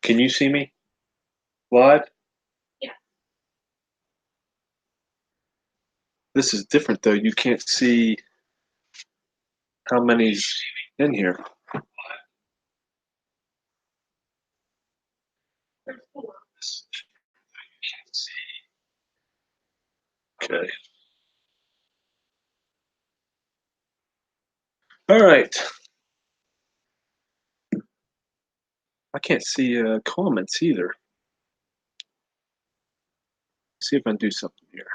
Can you see me live? Yeah. This is different though. You can't see how many's in here. There's four. Okay. All right. I can't see comments either. See if I can do something here.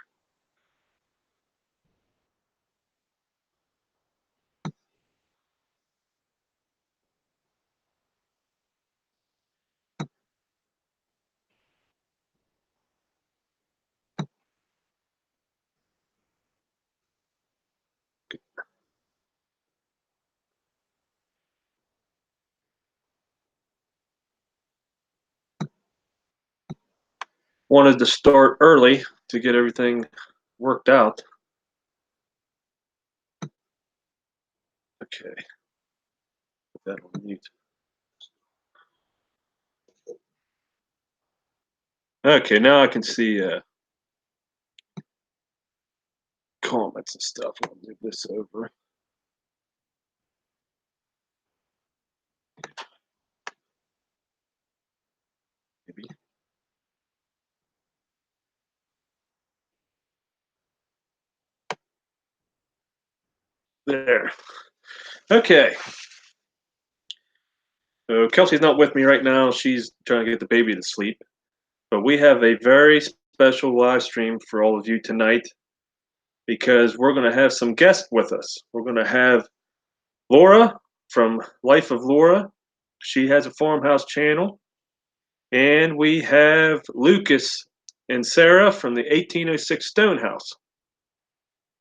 Wanted to start early to get everything worked out. Okay. Put that on mute. Okay, now I can see comments and stuff. I'll move this over. Maybe. There. Okay. So Kelsey's not with me right now. She's trying to get the baby to sleep. But we have a very special live stream for all of you tonight because we're going to have some guests with us. We're going to have Laura from Life of Laura. She has a farmhouse channel. And we have Lucas and Sarah from the 1806 Stonehouse.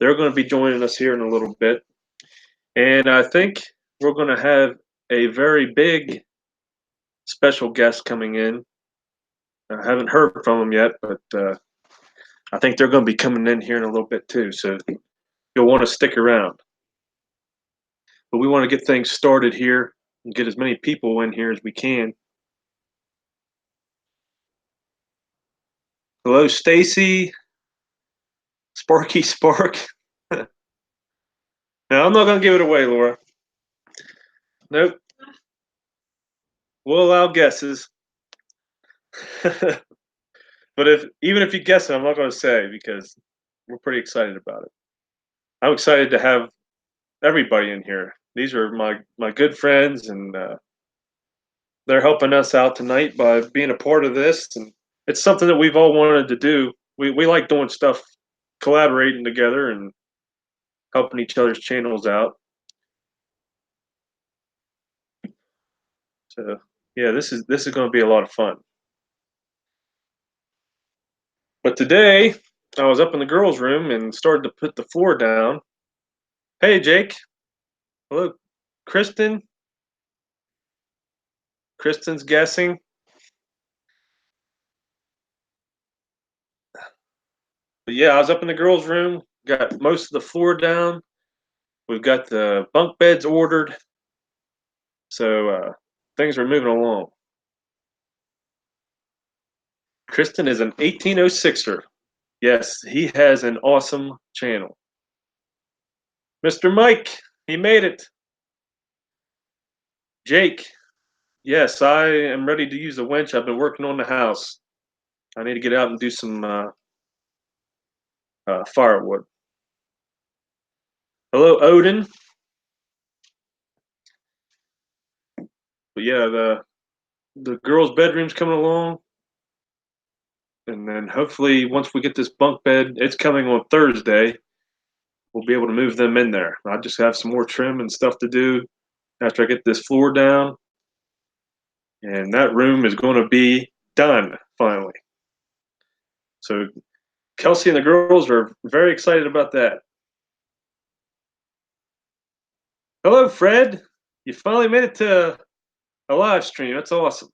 They're going to be joining us here in a little bit. And I think we're going to have a very big special guest coming in. I haven't heard from them yet, but I think they're going to be coming in here in a little bit too. So you'll want to stick around. But we want to get things started here and get as many people in here as we can. Hello, Stacy, Sparky Spark. Now I'm not going to give it away, Laura. Nope. We'll allow guesses. But even if you guess it, I'm not going to say because we're pretty excited about it. I'm excited to have everybody in here. These are my good friends, and they're helping us out tonight by being a part of this. And it's something that we've all wanted to do. We like doing stuff, collaborating together, and helping each other's channels out. So yeah, this is going to be a lot of fun. But today, I was up in the girls' room and started to put the floor down. Hey, Jake. Hello, Kristen. Kristen's guessing. But yeah, I was up in the girls' room, got most of the floor down. We've got the bunk beds ordered. So things are moving along. Kristen is an 1806er. Yes, he has an awesome channel. Mr. Mike, he made it. Jake, yes, I am ready to use the winch. I've been working on the house. I need to get out and do some firewood. Hello, Odin. But yeah, the girls' bedroom's coming along. And then hopefully once we get this bunk bed, it's coming on Thursday, we'll be able to move them in there. I just have some more trim and stuff to do after I get this floor down. And that room is going to be done finally. So Kelsey and the girls are very excited about that. Hello, Fred. You finally made it to a live stream. That's awesome.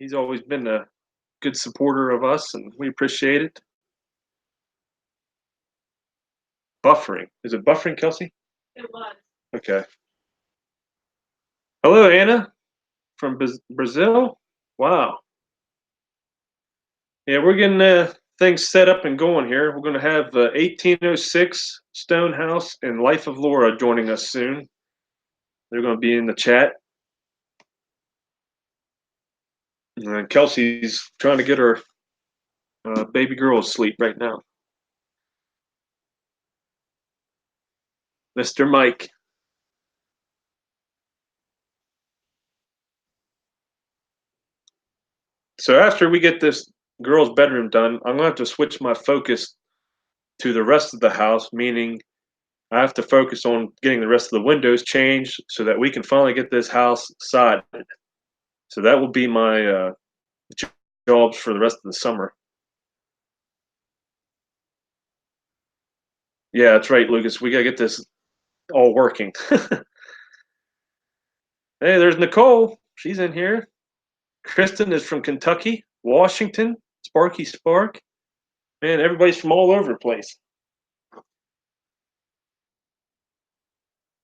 He's always been a good supporter of us, and we appreciate it. Buffering. Is it buffering, Kelsey? It was. Okay. Hello, Anna. from Brazil. Wow. Yeah, we're getting things set up and going here. We're going to have 1806 Stonehouse and Life of Laura joining us soon. They're going to be in the chat. And Kelsey's trying to get her baby girl asleep right now. Mr. Mike. So after we get this girl's bedroom done, I'm going to have to switch my focus to the rest of the house, meaning I have to focus on getting the rest of the windows changed so that we can finally get this house sided. So that will be my jobs for the rest of the summer. Yeah, that's right, Lucas. We got to get this all working. Hey, there's Nicole. She's in here. Kristen is from Kentucky, Washington, Sparky Spark. Man, everybody's from all over the place.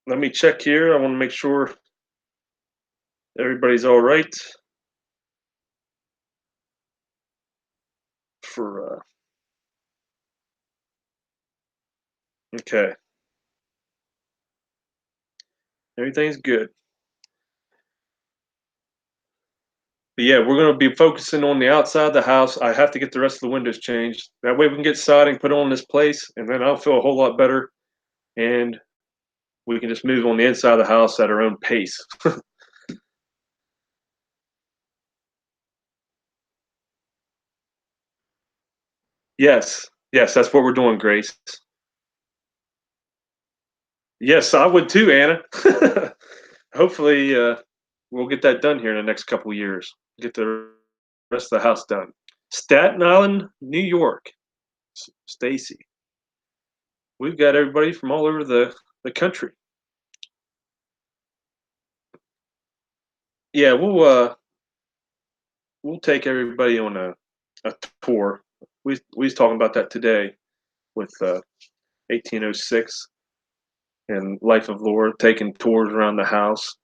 Let me check here. I want to make sure everybody's all right for okay. Everything's good. But yeah, we're going to be focusing on the outside of the house. I have to get the rest of the windows changed. That way we can get siding put on this place, and then I'll feel a whole lot better. And we can just move on the inside of the house at our own pace. Yes, yes, that's what we're doing, Grace. Yes, I would too, Anna. Hopefully, we'll get that done here in the next couple of years. Get the rest of the house done. Staten Island, New York. Stacy. We've got everybody from all over the country. Yeah, we'll take everybody on a tour. We was talking about that today with 1806 and Life of Laura, taking tours around the house.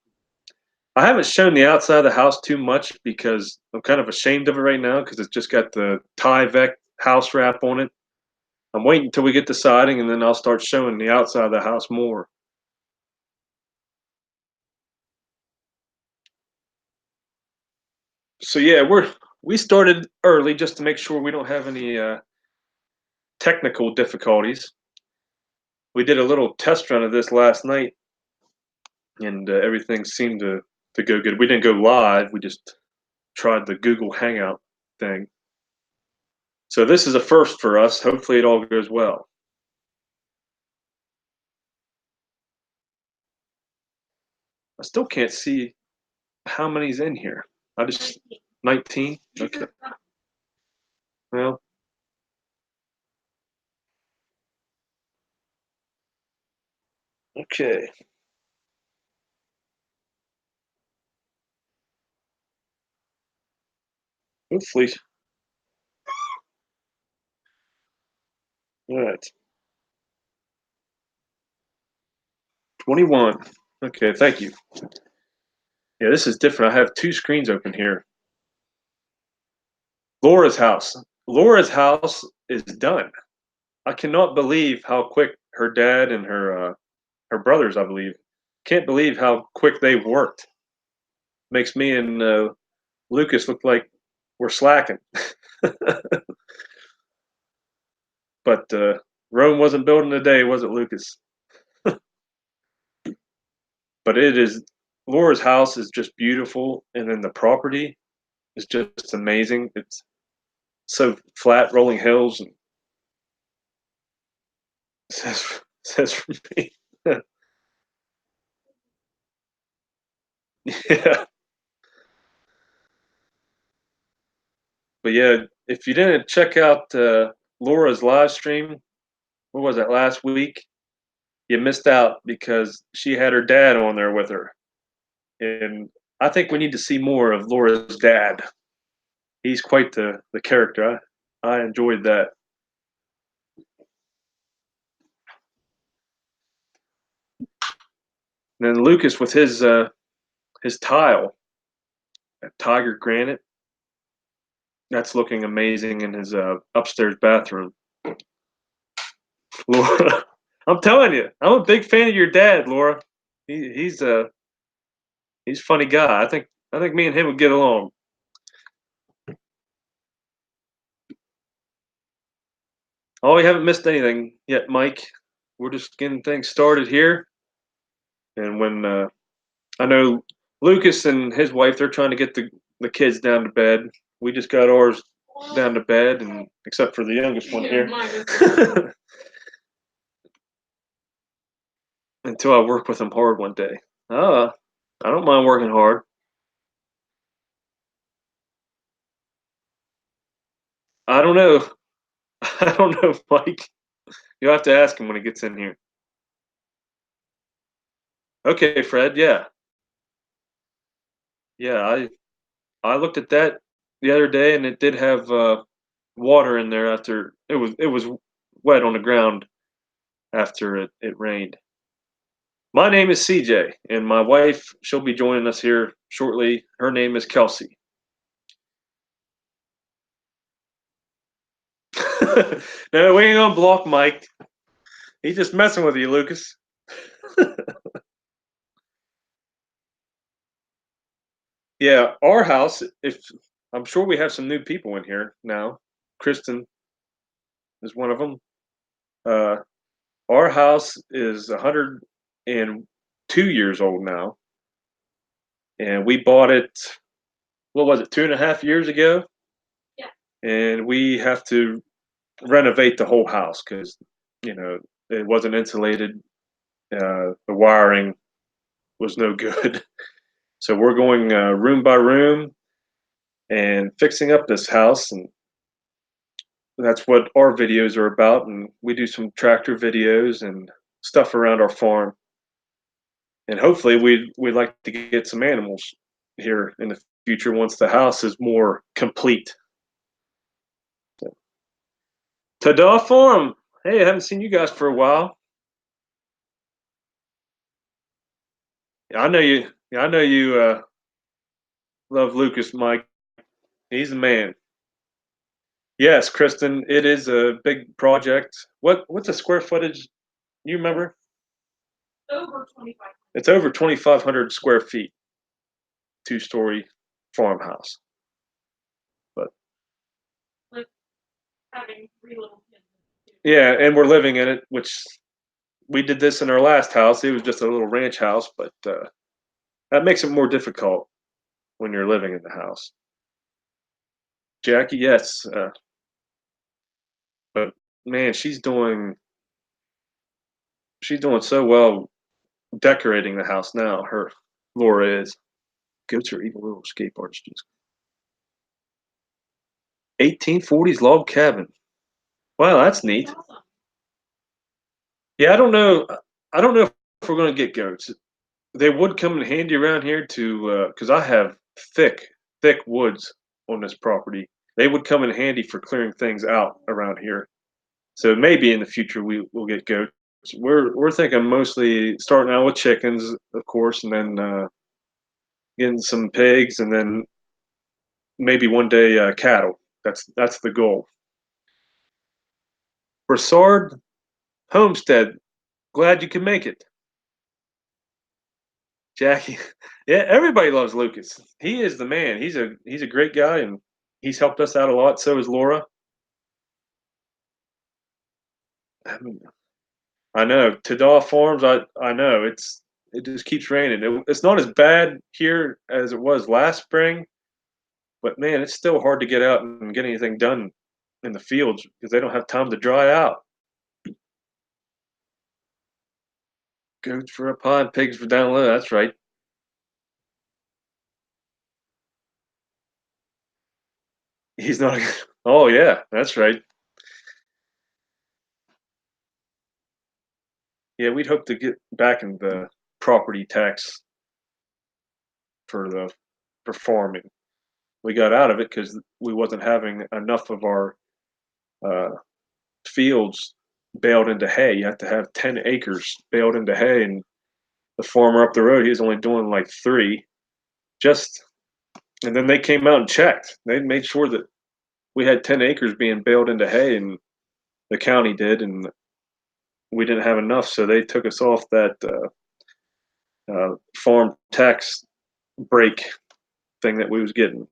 I haven't shown the outside of the house too much because I'm kind of ashamed of it right now because it's just got the Tyvek house wrap on it. I'm waiting until we get the siding and then I'll start showing the outside of the house more. So yeah, we started early just to make sure we don't have any technical difficulties. We did a little test run of this last night, and everything seemed to go good. We didn't go live; we just tried the Google Hangout thing. So this is a first for us. Hopefully, it all goes well. I still can't see how many's in here. I just 19. Okay. Well, okay. Hopefully, all right. 21. Okay, thank you. Yeah, this is different. I have two screens open here. Laura's house. Laura's house is done. I cannot believe how quick her dad and her brothers, I believe, can't believe how quick they've worked. Makes me and Lucas look like we're slacking. But Rome wasn't built in a day, was it, Lucas? But it is. Laura's house is just beautiful, and then the property is just amazing. It's so flat, rolling hills, and says for me. Yeah, but yeah, if you didn't check out Laura's live stream, what was that last week? You missed out because she had her dad on there with her, and I think we need to see more of Laura's dad. He's quite the character. I enjoyed that. And then Lucas with his tile. That tiger granite. That's looking amazing in his upstairs bathroom. Laura, I'm telling you, I'm a big fan of your dad, Laura. He's a funny guy. I think me and him would get along. Oh, we haven't missed anything yet, Mike. We're just getting things started here. And when I know Lucas and his wife, they're trying to get the kids down to bed. We just got ours down to bed, and except for the youngest one here. Until I work with him hard one day. I don't mind working hard. I don't know. I don't know, Mike. You'll have to ask him when he gets in here. Okay, Fred. Yeah, yeah. I looked at that the other day, and it did have water in there after it was wet on the ground after it rained. My name is CJ, and my wife, she'll be joining us here shortly. Her name is Kelsey. No, we ain't gonna block Mike. He's just messing with you, Lucas. Yeah, our house, if I'm sure we have some new people in here now. Kristen is one of them. Uh, our house is 102 years old now, and we bought it, what was it, 2.5 years ago? Yeah. And we have to renovate the whole house because, you know, it wasn't insulated. The wiring was no good. So we're going room by room and fixing up this house, and that's what our videos are about. And we do some tractor videos and stuff around our farm. And hopefully, we'd like to get some animals here in the future once the house is more complete. Ta-da Farm! Hey, I haven't seen you guys for a while. I know you. Yeah, I know you love Lucas, Mike. He's the man. Yes, Kristen, it is a big project. What's the square footage? You remember? Over 25. It's over 2,500 square feet, two-story farmhouse. But like having 3 little kids. Yeah, and we're living in it, which we did this in our last house. It was just a little ranch house, but that makes it more difficult when you're living in the house. Jackie, yes, but man, she's doing so well decorating the house now. Her Laura is. Goats are evil little escape artists. 1840s log cabin. Wow, that's neat. Yeah, I don't know. I don't know if we're going to get goats. They would come in handy around here to because I have thick, thick woods on this property. They would come in handy for clearing things out around here. So maybe in the future we will get goats. We're thinking mostly starting out with chickens, of course, and then getting some pigs, and then maybe one day cattle. That's the goal. Broussard Homestead, glad you can make it. Jackie, yeah, everybody loves Lucas. He is the man. He's a great guy, and he's helped us out a lot. So is Laura. I mean, I know Tada Farms. I know it just keeps raining. It's not as bad here as it was last spring, but man, it's still hard to get out and get anything done in the fields because they don't have time to dry out. Goats for up high, pigs for down low. That's right. He's not. Oh yeah, that's right. Yeah, we'd hope to get back in the property tax for the for farming. We got out of it because we wasn't having enough of our uh, fields baled into hay. You have to have 10 acres baled into hay, and the farmer up the road, he's only doing like 3. Just And then they came out and checked. They made sure that we had 10 acres being baled into hay, and the county did, and we didn't have enough, so they took us off that farm tax break thing that we was getting,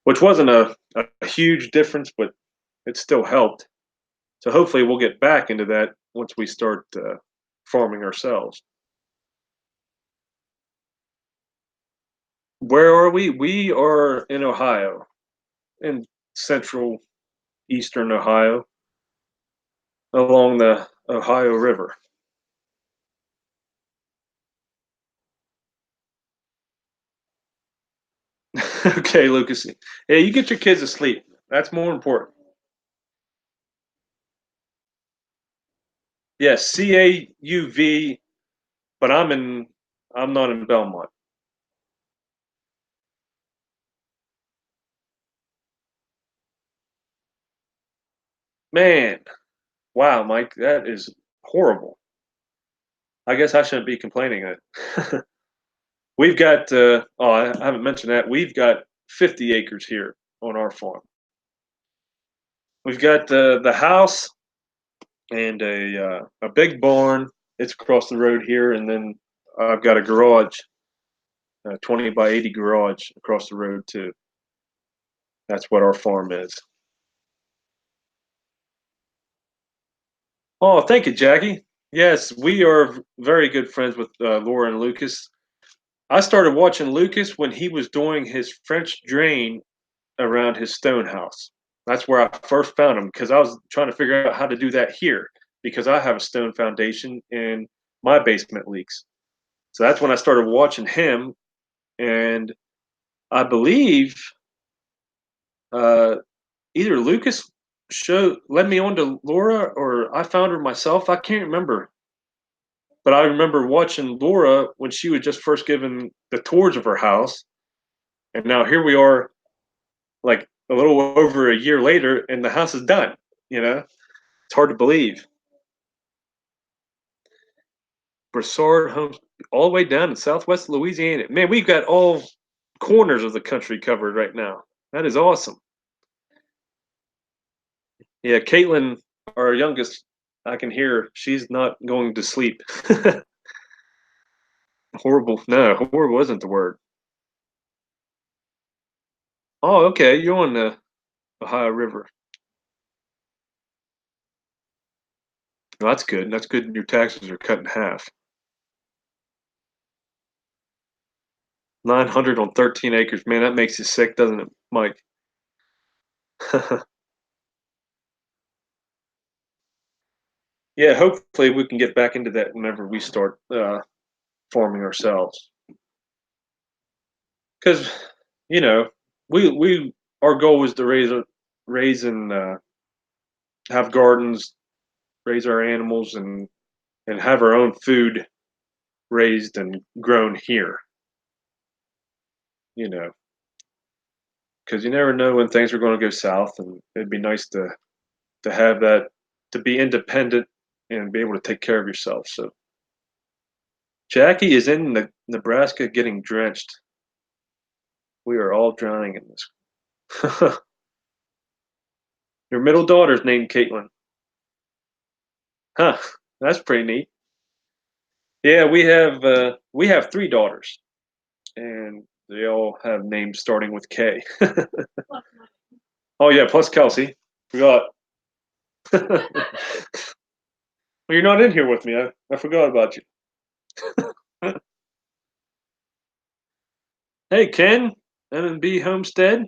which wasn't a huge difference, but it still helped. So hopefully we'll get back into that once we start farming ourselves. Where are we? We are in Ohio, in central eastern Ohio, along the Ohio River. Okay, Lucas. Yeah, you get your kids to sleep. That's more important. Yes, CAUV, but I'm not in Belmont. Man, wow, Mike, that is horrible. I guess I shouldn't be complaining it. We've got oh, I haven't mentioned that. We've got 50 acres here on our farm. We've got the house and a big barn. It's across the road here, and then I've got a garage, a 20 by 80 garage across the road too. That's what our farm is. Oh, thank you, Jackie. Yes, we are very good friends with Laura and Lucas. I started watching Lucas when he was doing his French drain around his Stonehouse. That's where I first found him because I was trying to figure out how to do that here because I have a stone foundation and my basement leaks. So that's when I started watching him, and I believe uh, either Lucas led me on to Laura or I found her myself. I can't remember, but I remember watching Laura when she was just first given the tours of her house, and now here we are, like a little over a year later, and the house is done. You know, it's hard to believe. Broussard Homes, all the way down in Southwest Louisiana. Man, we've got all corners of the country covered right now. That is awesome. Yeah, Caitlin, our youngest, I can hear she's not going to sleep. Horrible. No, horrible isn't the word. Oh, okay. You're on the Ohio River. Well, that's good. That's good. Your taxes are cut in half. 900 on 13 acres. Man, that makes you sick, doesn't it, Mike? Yeah, hopefully we can get back into that whenever we start farming ourselves. Because, you know, we our goal was to raise and have gardens, raise our animals, and have our own food raised and grown here. You know, because you never know when things are going to go south, and it'd be nice to have that, to be independent and be able to take care of yourself. So Jackie is in Nebraska getting drenched. We are all drowning in this. Your middle daughter's named Caitlin. Huh. That's pretty neat. Yeah, we have three daughters, and they all have names starting with K. Oh yeah, plus Kelsey. Forgot. Well, you're not in here with me. I forgot about you. Hey, Ken, M&B Homestead.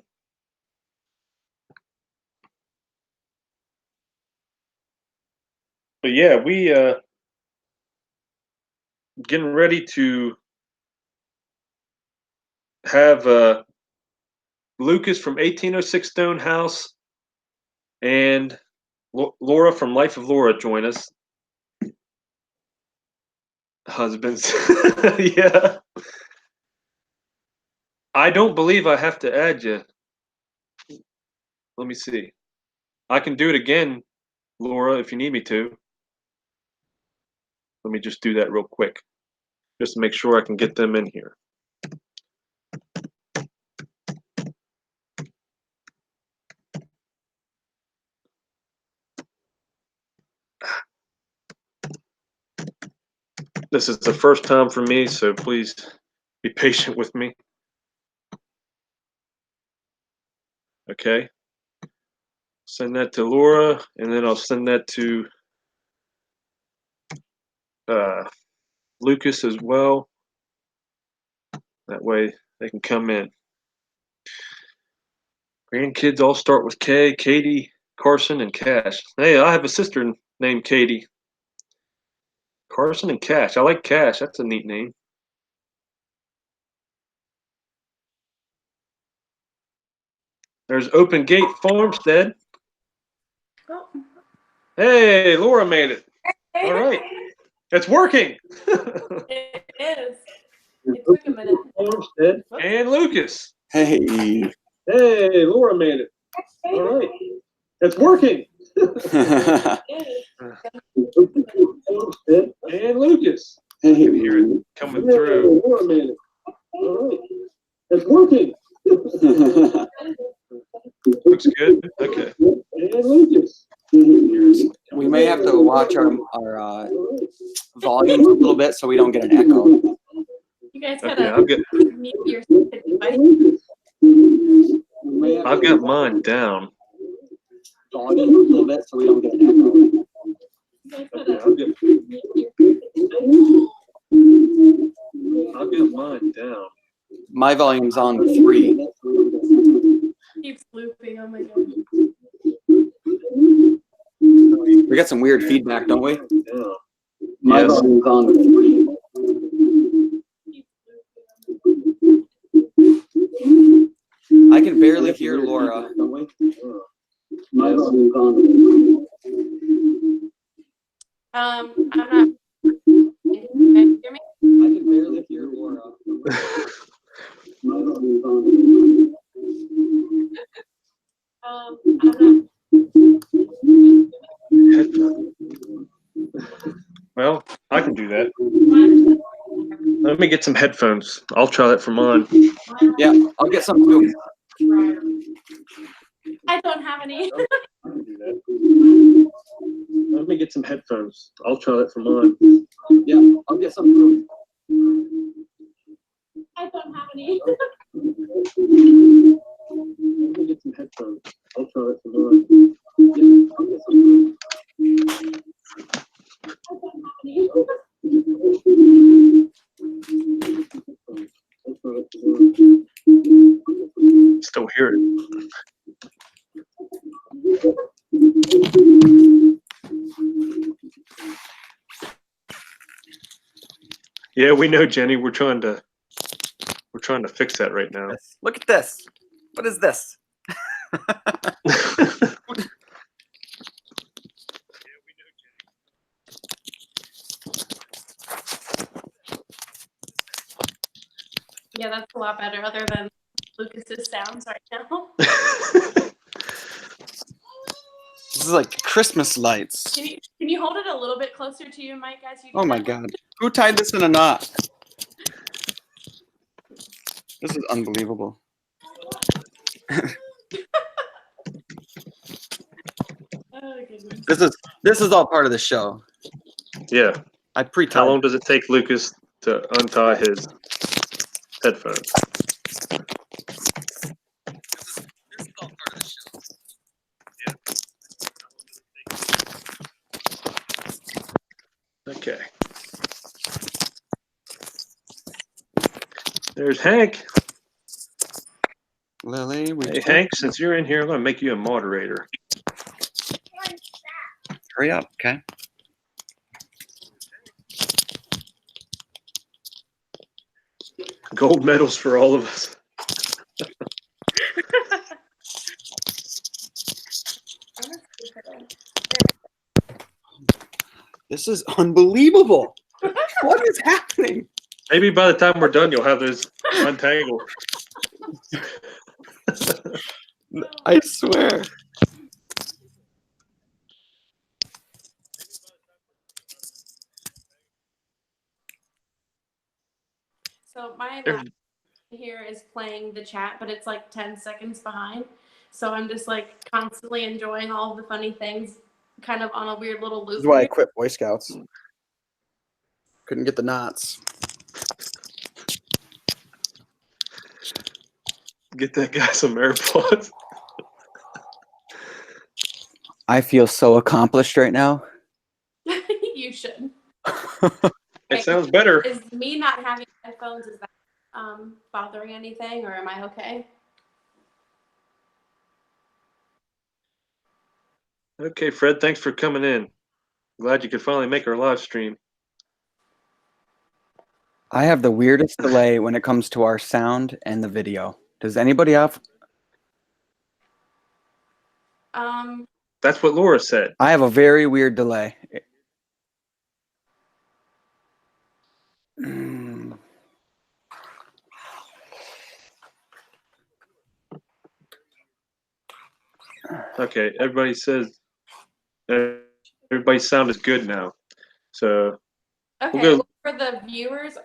But yeah, we getting ready to have Lucas from 1806 Stonehouse and Laura from Life of Laura join us. Husbands. Yeah. I don't believe I have to add you. Let me see. I can do it again, Laura, if you need me to. Let me just do that real quick, just to make sure I can get them in here. This is the first time for me, so please be patient with me. Okay. Send that to Laura, and then I'll send that to Lucas as well. That way they can come in. Grandkids all start with K. Katie, Carson, and Cash. Hey, I have a sister named Katie. Carson and Cash. I like Cash. That's a neat name. There's Open Gate Farmstead. Oh. Hey, Laura made it. Hey. All right. It's working. It is. It took a minute. Farmstead and Lucas. Hey. Hey, Laura made it. All right. It's working. And Lucas. Hey. Hear it coming through. Laura made it. All right. It's working. Looks good. Okay. And Lucas. We may have to watch our volume a little bit so we don't get an echo. You guys Okay, gotta mute your device. I've got mine down. Volume a little bit so we don't get an echo. You guys gotta mute your I've got mine down. My volume's on 3. keeps looping. Oh my god. We got some weird feedback, don't we? Yeah. My Yes. volume's on 3. I can barely hear Laura, don't we? My volume's on 3. I'm not. Can you guys hear me? I can barely hear Laura. My volume's on 3. I'm Well, I can do that. not. Let me get some headphones. I'll try that for mine. Yeah, I'll get some too. I don't have any. I can do that. Let me get some headphones. I'll try that for mine. Yeah, I'll get some too. I don't have any. Let me get some headphones. I'll try that for mine. Yeah, I'll get some too. I don't have any. Still hear it. Yeah, we know, Jenny. We're trying to fix that right now. Look at this. What is this? Yeah, that's a lot better other than Lucas's sounds right now. This is like Christmas lights. Can you hold it a little bit closer to you, Mike, as you do Oh my that? god. Who tied this in a knot? This is unbelievable. Oh goodness. This is all part of the show. Yeah. I How pre-tied. long does it take Lucas to untie his headphones? This is all part of the show. Okay. There's Hank. Lily, Hey, Hank, since you're in here, I'm going to make you a moderator. hurry up, okay? Gold medals for all of us. This is unbelievable. What is happening? Maybe by the time we're done, you'll have those untangled. I swear. So my laptop here is playing the chat, but it's like 10 seconds behind. So I'm just like constantly enjoying all of the funny things, kind of on a weird little loop. This is why I quit Boy Scouts. Couldn't get the knots. Get that guy some AirPods. I feel so accomplished right now. You should. It sounds better. Is me not having headphones, is that bothering anything, or am I okay? Okay, Fred, thanks for coming in. Glad you could finally make our live stream. I have the weirdest delay when it comes to our sound and the video. Does anybody have? That's what Laura said. I have a very weird delay. Okay, everybody says everybody's sound is good now. So Okay, we'll go. for the viewers,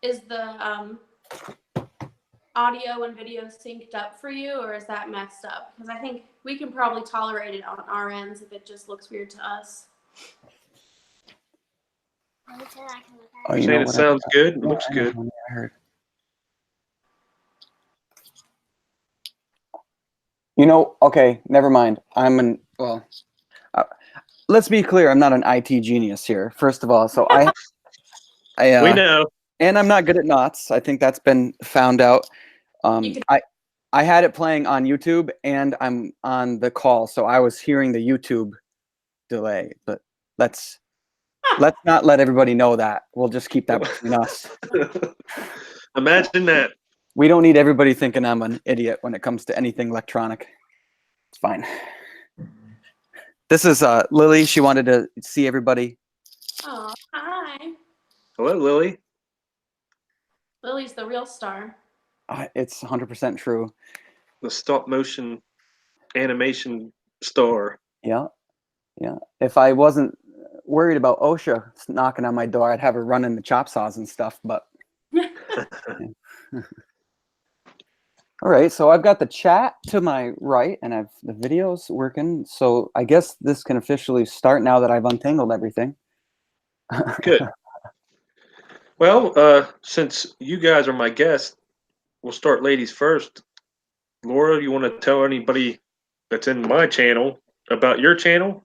is the audio and video synced up for you, or is that messed up? Because I think we can probably tolerate it on our ends if it just looks weird to us. Oh, you Saying know it what sounds good. It Yeah, looks I know good. what I heard. You know, okay, never mind. Let's be clear. I'm not an IT genius here. First of all, so We know. and I'm not good at knots. I think that's been found out. I had it playing on YouTube, and I'm on the call, so I was hearing the YouTube delay. But let's not let everybody know that. We'll just keep that between us. Imagine that. We don't need everybody thinking I'm an idiot when it comes to anything electronic. It's fine. This is Lily. She wanted to see everybody. Oh, hi. Hello, Lily. Lily's the real star. It's 100% true. The stop motion animation star. Yeah. If I wasn't worried about OSHA knocking on my door, I'd have her running the chop saws and stuff. But all right, so I've got the chat to my right, and I've the videos working. So I guess this can officially start now that I've untangled everything. Good. Well, since you guys are my guests, we'll start ladies first. Laura, you want to tell anybody that's in my channel about your channel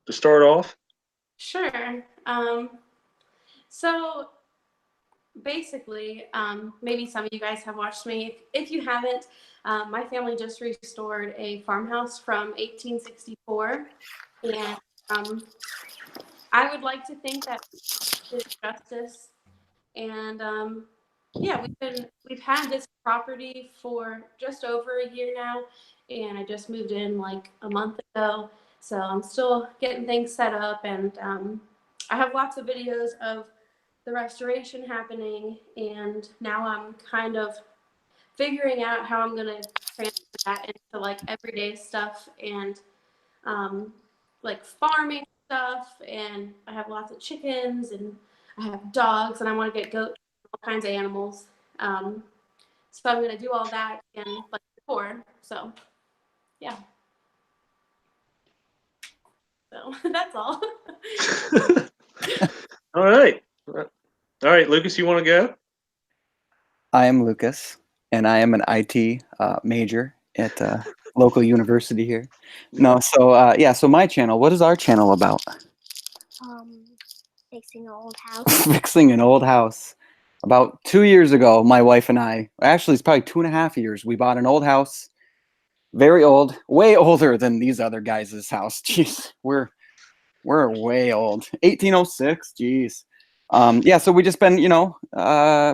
to start off? Sure. So basically, maybe some of you guys have watched me. If you haven't, my family just restored a farmhouse from 1864, and I would like to think that did justice. And yeah, we've had this property for just over a year now, and I just moved in like a month ago, so I'm still getting things set up, and I have lots of videos of the restoration happening, and now I'm kind of figuring out how I'm gonna transfer that into like everyday stuff and like farming stuff, and I have lots of chickens and I have dogs, and I want to get goats, all kinds of animals. So I'm gonna do all that in like before. So yeah. So that's all. All right. All right, Lucas, you want to go? I am Lucas, and I am an IT major at a local university here. No, so yeah, so my channel. What is our channel about? Fixing an old house. Fixing an old house. About 2 years ago, my wife and I, actually it's probably 2.5 years, we bought an old house. Very old, way older than these other guys' house. Jeez, we're way old. 1806, jeez. Yeah, so we just been,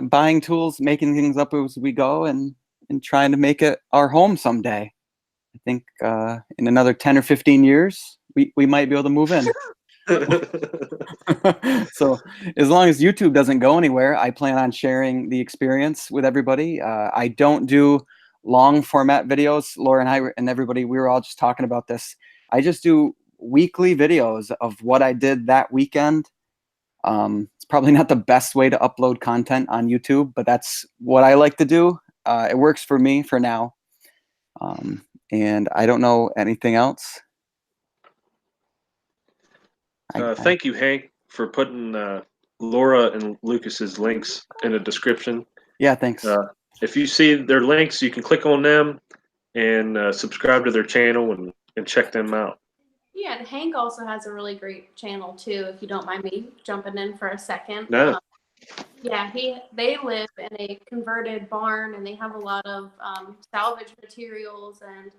buying tools, making things up as we go, and trying to make it our home someday. I think in another 10 or 15 years, we might be able to move in. So as long as YouTube doesn't go anywhere, I plan on sharing the experience with everybody. I don't do long format videos. Laura and I and everybody, we were all just talking about this. I just do weekly videos of what I did that weekend. It's probably not the best way to upload content on YouTube, but that's what I like to do. It works for me for now. And I don't know anything else. Thank you, Hank, for putting Laura and Lucas's links in the description. Yeah, thanks. If you see their links, you can click on them and subscribe to their channel and check them out. Yeah, and Hank also has a really great channel too, if you don't mind me jumping in for a second. No. Yeah, they live in a converted barn, and they have a lot of salvage materials and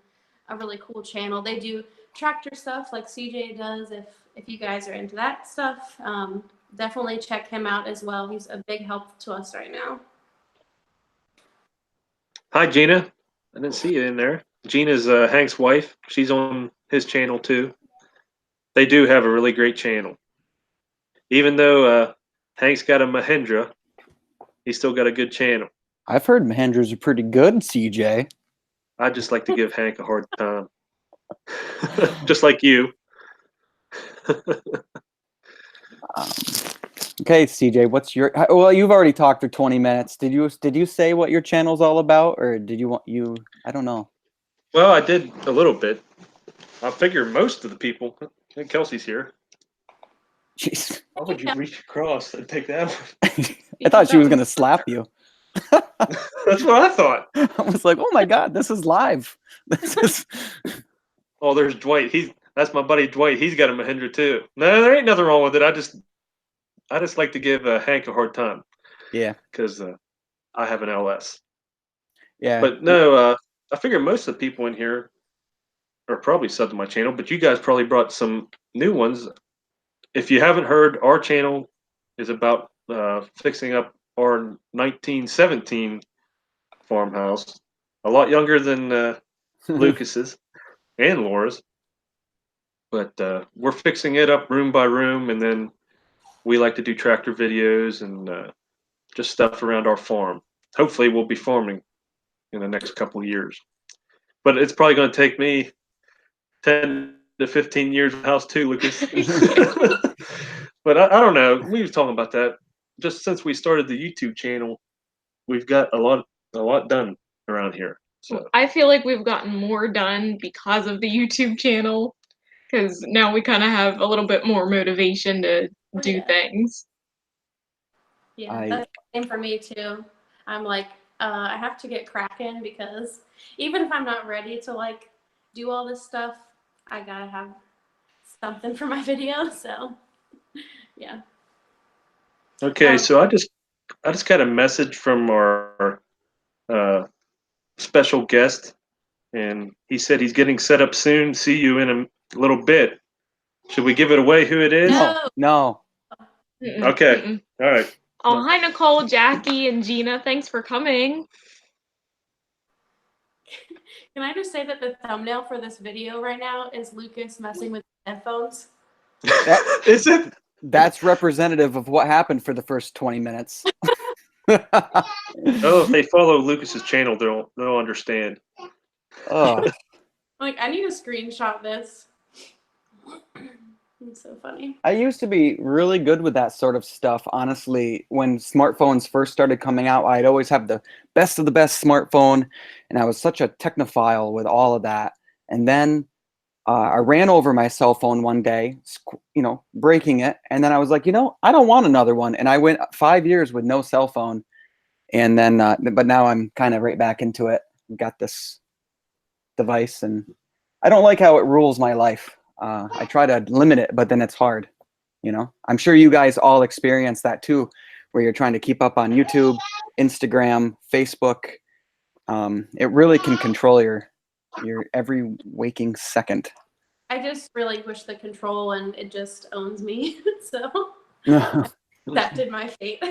a really cool channel. They do tractor stuff like CJ does. If you guys are into that stuff, definitely check him out as well. He's a big help to us right now. Hi, Gina. I didn't see you in there. Gina's Hank's wife. She's on his channel too. They do have a really great channel. Even though Hank's got a Mahindra, he's still got a good channel. I've heard Mahindras are pretty good, CJ. I just like to give Hank a hard time. Just like you. Okay, CJ, what's your? Well, you've already talked for 20 minutes. Did you say what your channel's all about, or did you want you? I don't know. Well, I did a little bit. I figure most of the people. Kelsey's here. Jeez, Why would you reach across and take that one? I thought she was gonna slap you. That's what I thought. I was like, oh my god, this is live. This is. Oh, there's Dwight. That's my buddy Dwight. He's got a Mahindra too. No, there ain't nothing wrong with it. I just like to give Hank a hard time. Yeah. Because I have an LS. Yeah. But no, I figure most of the people in here are probably subbed to my channel, but you guys probably brought some new ones. If you haven't heard, our channel is about fixing up our 1917 farmhouse. A lot younger than Lucas's and Laura's. But we're fixing it up room by room, and then we like to do tractor videos and just stuff around our farm. Hopefully we'll be farming in the next couple of years. But it's probably going to take me 10 to 15 years of house too, Lucas. But I don't know. We were talking about that. Just since we started the YouTube channel, we've got a lot done around here. So I feel like we've gotten more done because of the YouTube channel, because now we kind of have a little bit more motivation to do things. Yeah, that's the same for me too. I'm like, I have to get cracking, because even if I'm not ready to like do all this stuff, I gotta have something for my video. So yeah. okay, so I just got a message from our special guest, and he said he's getting set up soon. See you in a little bit. Should we give it away who it is? No. Okay. All right. Oh, hi, Nicole, Jackie, and Gina. Thanks for coming. Can I just say that the thumbnail for this video right now is Lucas messing with headphones? Is it? That's representative of what happened for the first 20 minutes. Oh, if they follow Lucas's channel, they'll understand. Oh. Like, I need to screenshot this. It's so funny. I used to be really good with that sort of stuff, honestly. When smartphones first started coming out, I'd always have the best of the best smartphone, and I was such a technophile with all of that. And then I ran over my cell phone one day, breaking it, and then I was like, I don't want another one. And I went 5 years with no cell phone, and then, but now I'm kind of right back into it. Got this device, and I don't like how it rules my life. I try to limit it, but then it's hard. I'm sure you guys all experience that too, where you're trying to keep up on YouTube, Instagram, Facebook. It really can control your every waking second. I just relinquished the control, and it just owns me. So I accepted my fate.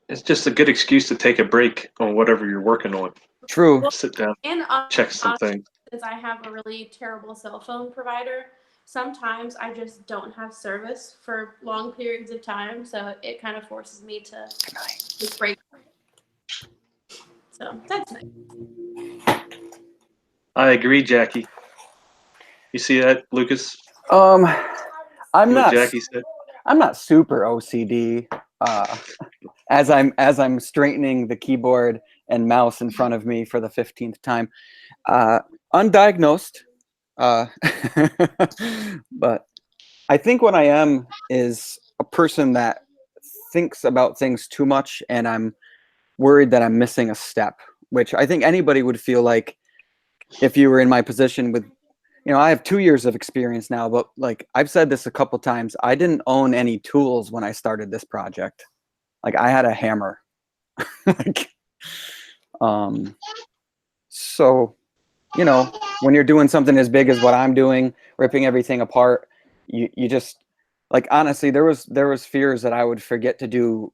It's just a good excuse to take a break on whatever you're working on. True. Sit down, And check something. since I have a really terrible cell phone provider, sometimes I just don't have service for long periods of time. So it kind of forces me to just break. So that's nice. I agree, Jackie. You see that, Lucas? I'm What not. Jackie said. I'm not super OCD. As I'm straightening the keyboard and mouse in front of me for the 15th time, undiagnosed. But I think what I am is a person that thinks about things too much, and I'm worried that I'm missing a step, which I think anybody would feel like if you were in my position with, I have 2 years of experience now, but like I've said this a couple times, I didn't own any tools when I started this project. Like I had a hammer. like, so, when you're doing something as big as what I'm doing, ripping everything apart, you just like, honestly, there was fears that I would forget to do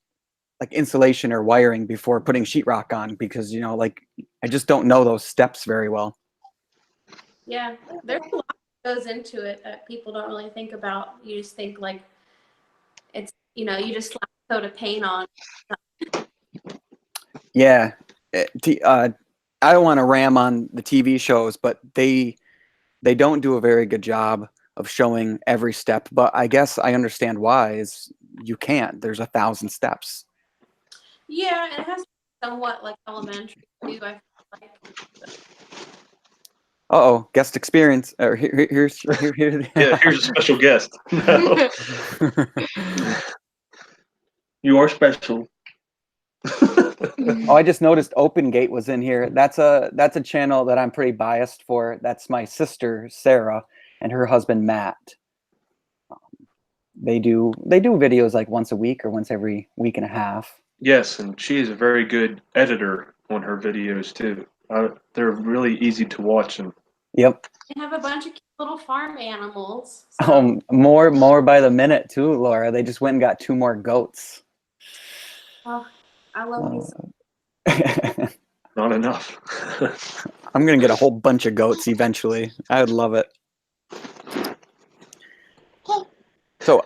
like insulation or wiring before putting sheetrock on because, like I just don't know those steps very well. Yeah, there's a lot that goes into it that people don't really think about. You just think like it's, you just slap a coat of paint on. Yeah. I don't want to ram on the TV shows, but they don't do a very good job of showing every step. But I guess I understand why is you can't. There's 1,000 steps. Yeah, and it has to be somewhat like elementary too, I feel like. Uh-oh, guest experience. Or here's Yeah, here's a special guest. No. You are special. Oh, I just noticed Open Gate was in here. That's a channel that I'm pretty biased for. That's my sister Sarah and her husband Matt. They do videos like once a week or once every week and a half. Yes, and she is a very good editor on her videos too. They're really easy to watch. And Yep. They have a bunch of cute little farm animals. So. More by the minute too, Laura. They just went and got 2 more goats. Oh, I love these. not enough. I'm gonna get a whole bunch of goats eventually. I would love it. So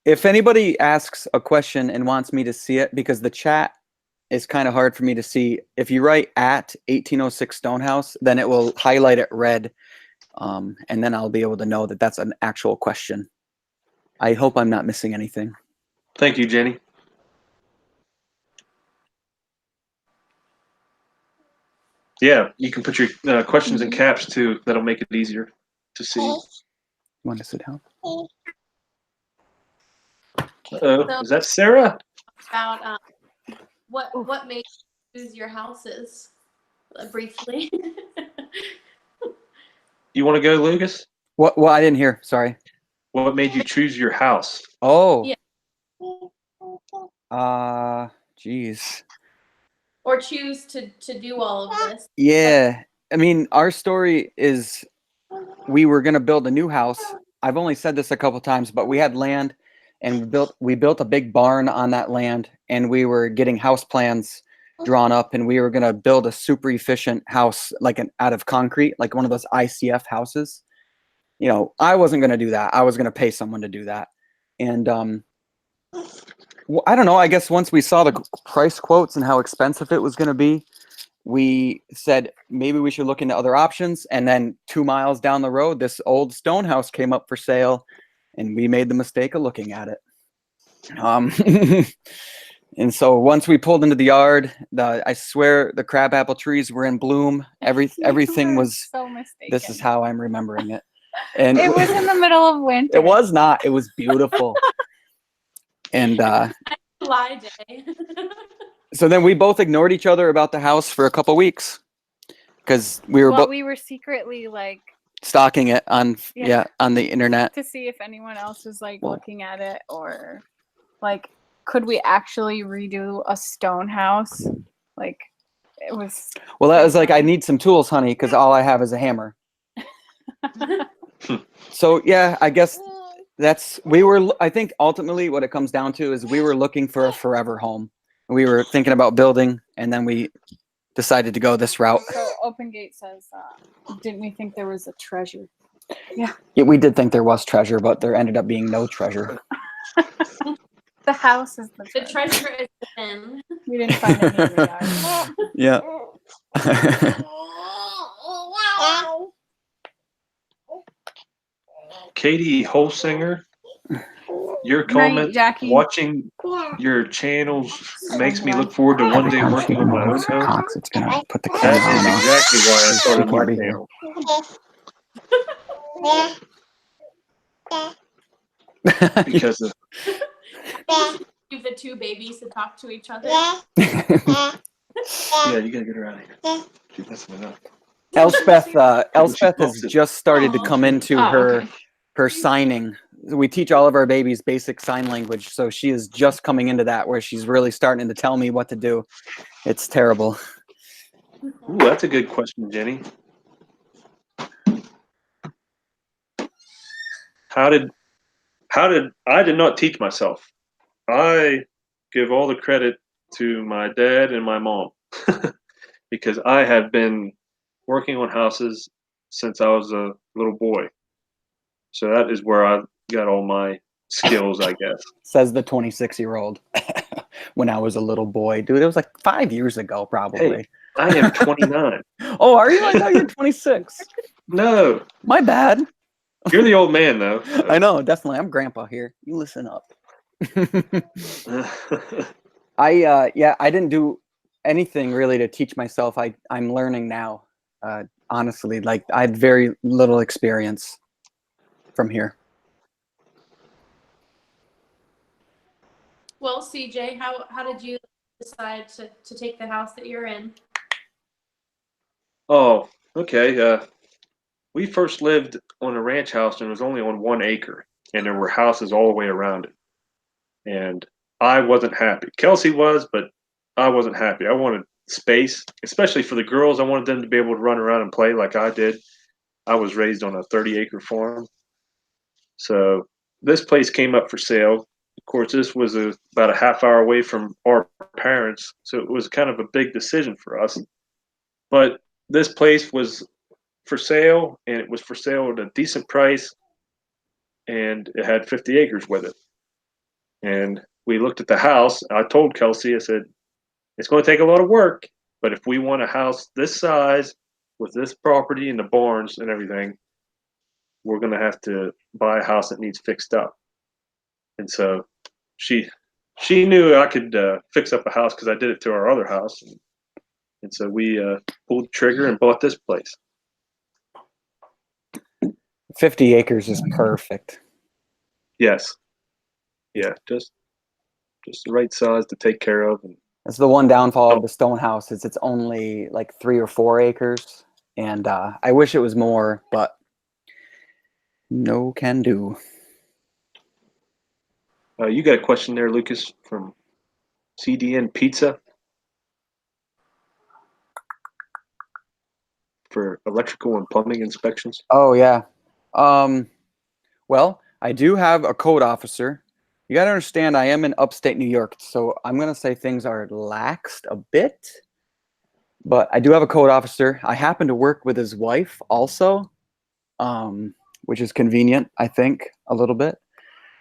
if anybody asks a question and wants me to see it, because the chat is kind of hard for me to see, if you write at 1806 Stonehouse, then it will highlight it red. And then I'll be able to know that that's an actual question. I hope I'm not missing anything. Thank you, Jenny. Yeah, you can put your questions in caps too. That'll make it easier to see. You want to sit down? Uh-oh, is that Sarah? About what made you choose your houses, briefly. You want to go, Lucas? What? Well, I didn't hear. Sorry. What made you choose your house? Oh. Yeah. Geez. Or choose to do all of this. Yeah. I mean, our story is we were going to build a new house. I've only said this a couple times, but we had land and we built a big barn on that land, and we were getting house plans drawn up, and we were going to build a super efficient house, like out of concrete, like one of those ICF houses. I wasn't going to do that. I was going to pay someone to do that. And well, I don't know. I guess once we saw the price quotes and how expensive it was going to be, we said maybe we should look into other options. And then 2 miles down the road, this old Stonehouse came up for sale, and we made the mistake of looking at it. And so once we pulled into the yard, I swear the crabapple trees were in bloom. Everything was. So mistaken. This is how I'm remembering it. And it was in the middle of winter. It was not. It was beautiful. And July day. so then we both ignored each other about the house for a couple weeks because we were we were secretly like stalking it on on the internet to see if anyone else was like looking at it, or like could we actually redo a stone house? Like it was. Well, that was like, I need some tools, honey, because all I have is a hammer. So yeah, I guess I think ultimately what it comes down to is we were looking for a forever home. We were thinking about building, and then we decided to go this route. So Open Gate says, didn't we think there was a treasure? Yeah, we did think there was treasure, but there ended up being no treasure. The house is the treasure. The treasure is within. We didn't find any in the yard. Yeah. Katie Holsinger, your comment, Jackie. watching your channels makes me look forward to one day working on my own house. Cox, it's gonna put the camera That is on. exactly why I started my channel. Because Give the two babies to talk to each other. Yeah, you gotta get her out of here. She's messing it up. Elspeth has just started to come into Oh, her okay. her signing. We teach all of our babies basic sign language, so she is just coming into that where she's really starting to tell me what to do. It's terrible. Ooh, that's a good question, Jenny. How did I did not teach myself. I give all the credit to my dad and my mom because I have been working on houses since I was a little boy. So that is where I got all my skills, I guess. Says the 26-year-old. When I was a little boy, dude, it was like 5 years ago, probably. Hey, I am 29. Oh, are you? I thought you were 26. No, My bad. you're the old man though. I know, definitely. I'm grandpa here. You listen up. I didn't do anything really to teach myself. I'm learning now. Honestly, like I had very little experience from here. Well, CJ, how did you decide to take the house that you're in? Oh, okay. We first lived on a ranch house and it was only on 1 acre, and there were houses all the way around it. And I wasn't happy. Kelsey was, but I wasn't happy. I wanted space, especially for the girls. I wanted them to be able to run around and play like I did. I was raised on a 30-acre farm. So this place came up for sale. Of course, this was about a half hour away from our parents, so it was kind of a big decision for us. But this place was for sale, and it was for sale at a decent price, and it had 50 acres with it. And we looked at the house. I told Kelsey, I said, it's going to take a lot of work, but if we want a house this size with this property and the barns and everything, we're going to have to buy a house that needs fixed up. And so she knew I could fix up a house because I did it to our other house. And so we pulled the trigger and bought this place. 50 acres is perfect. Yes. Yeah, just the right size to take care of. And That's the one downfall of the Stonehouse is it's only like 3 or 4 acres, and I wish it was more, but no can do. you got a question there, Lucas, from CDN Pizza for electrical and plumbing inspections. Oh yeah. Well, I do have a code officer. You got to understand, I am in upstate New York, so I'm going to say things are laxed a bit. But I do have a code officer. I happen to work with his wife also, which is convenient, I think, a little bit.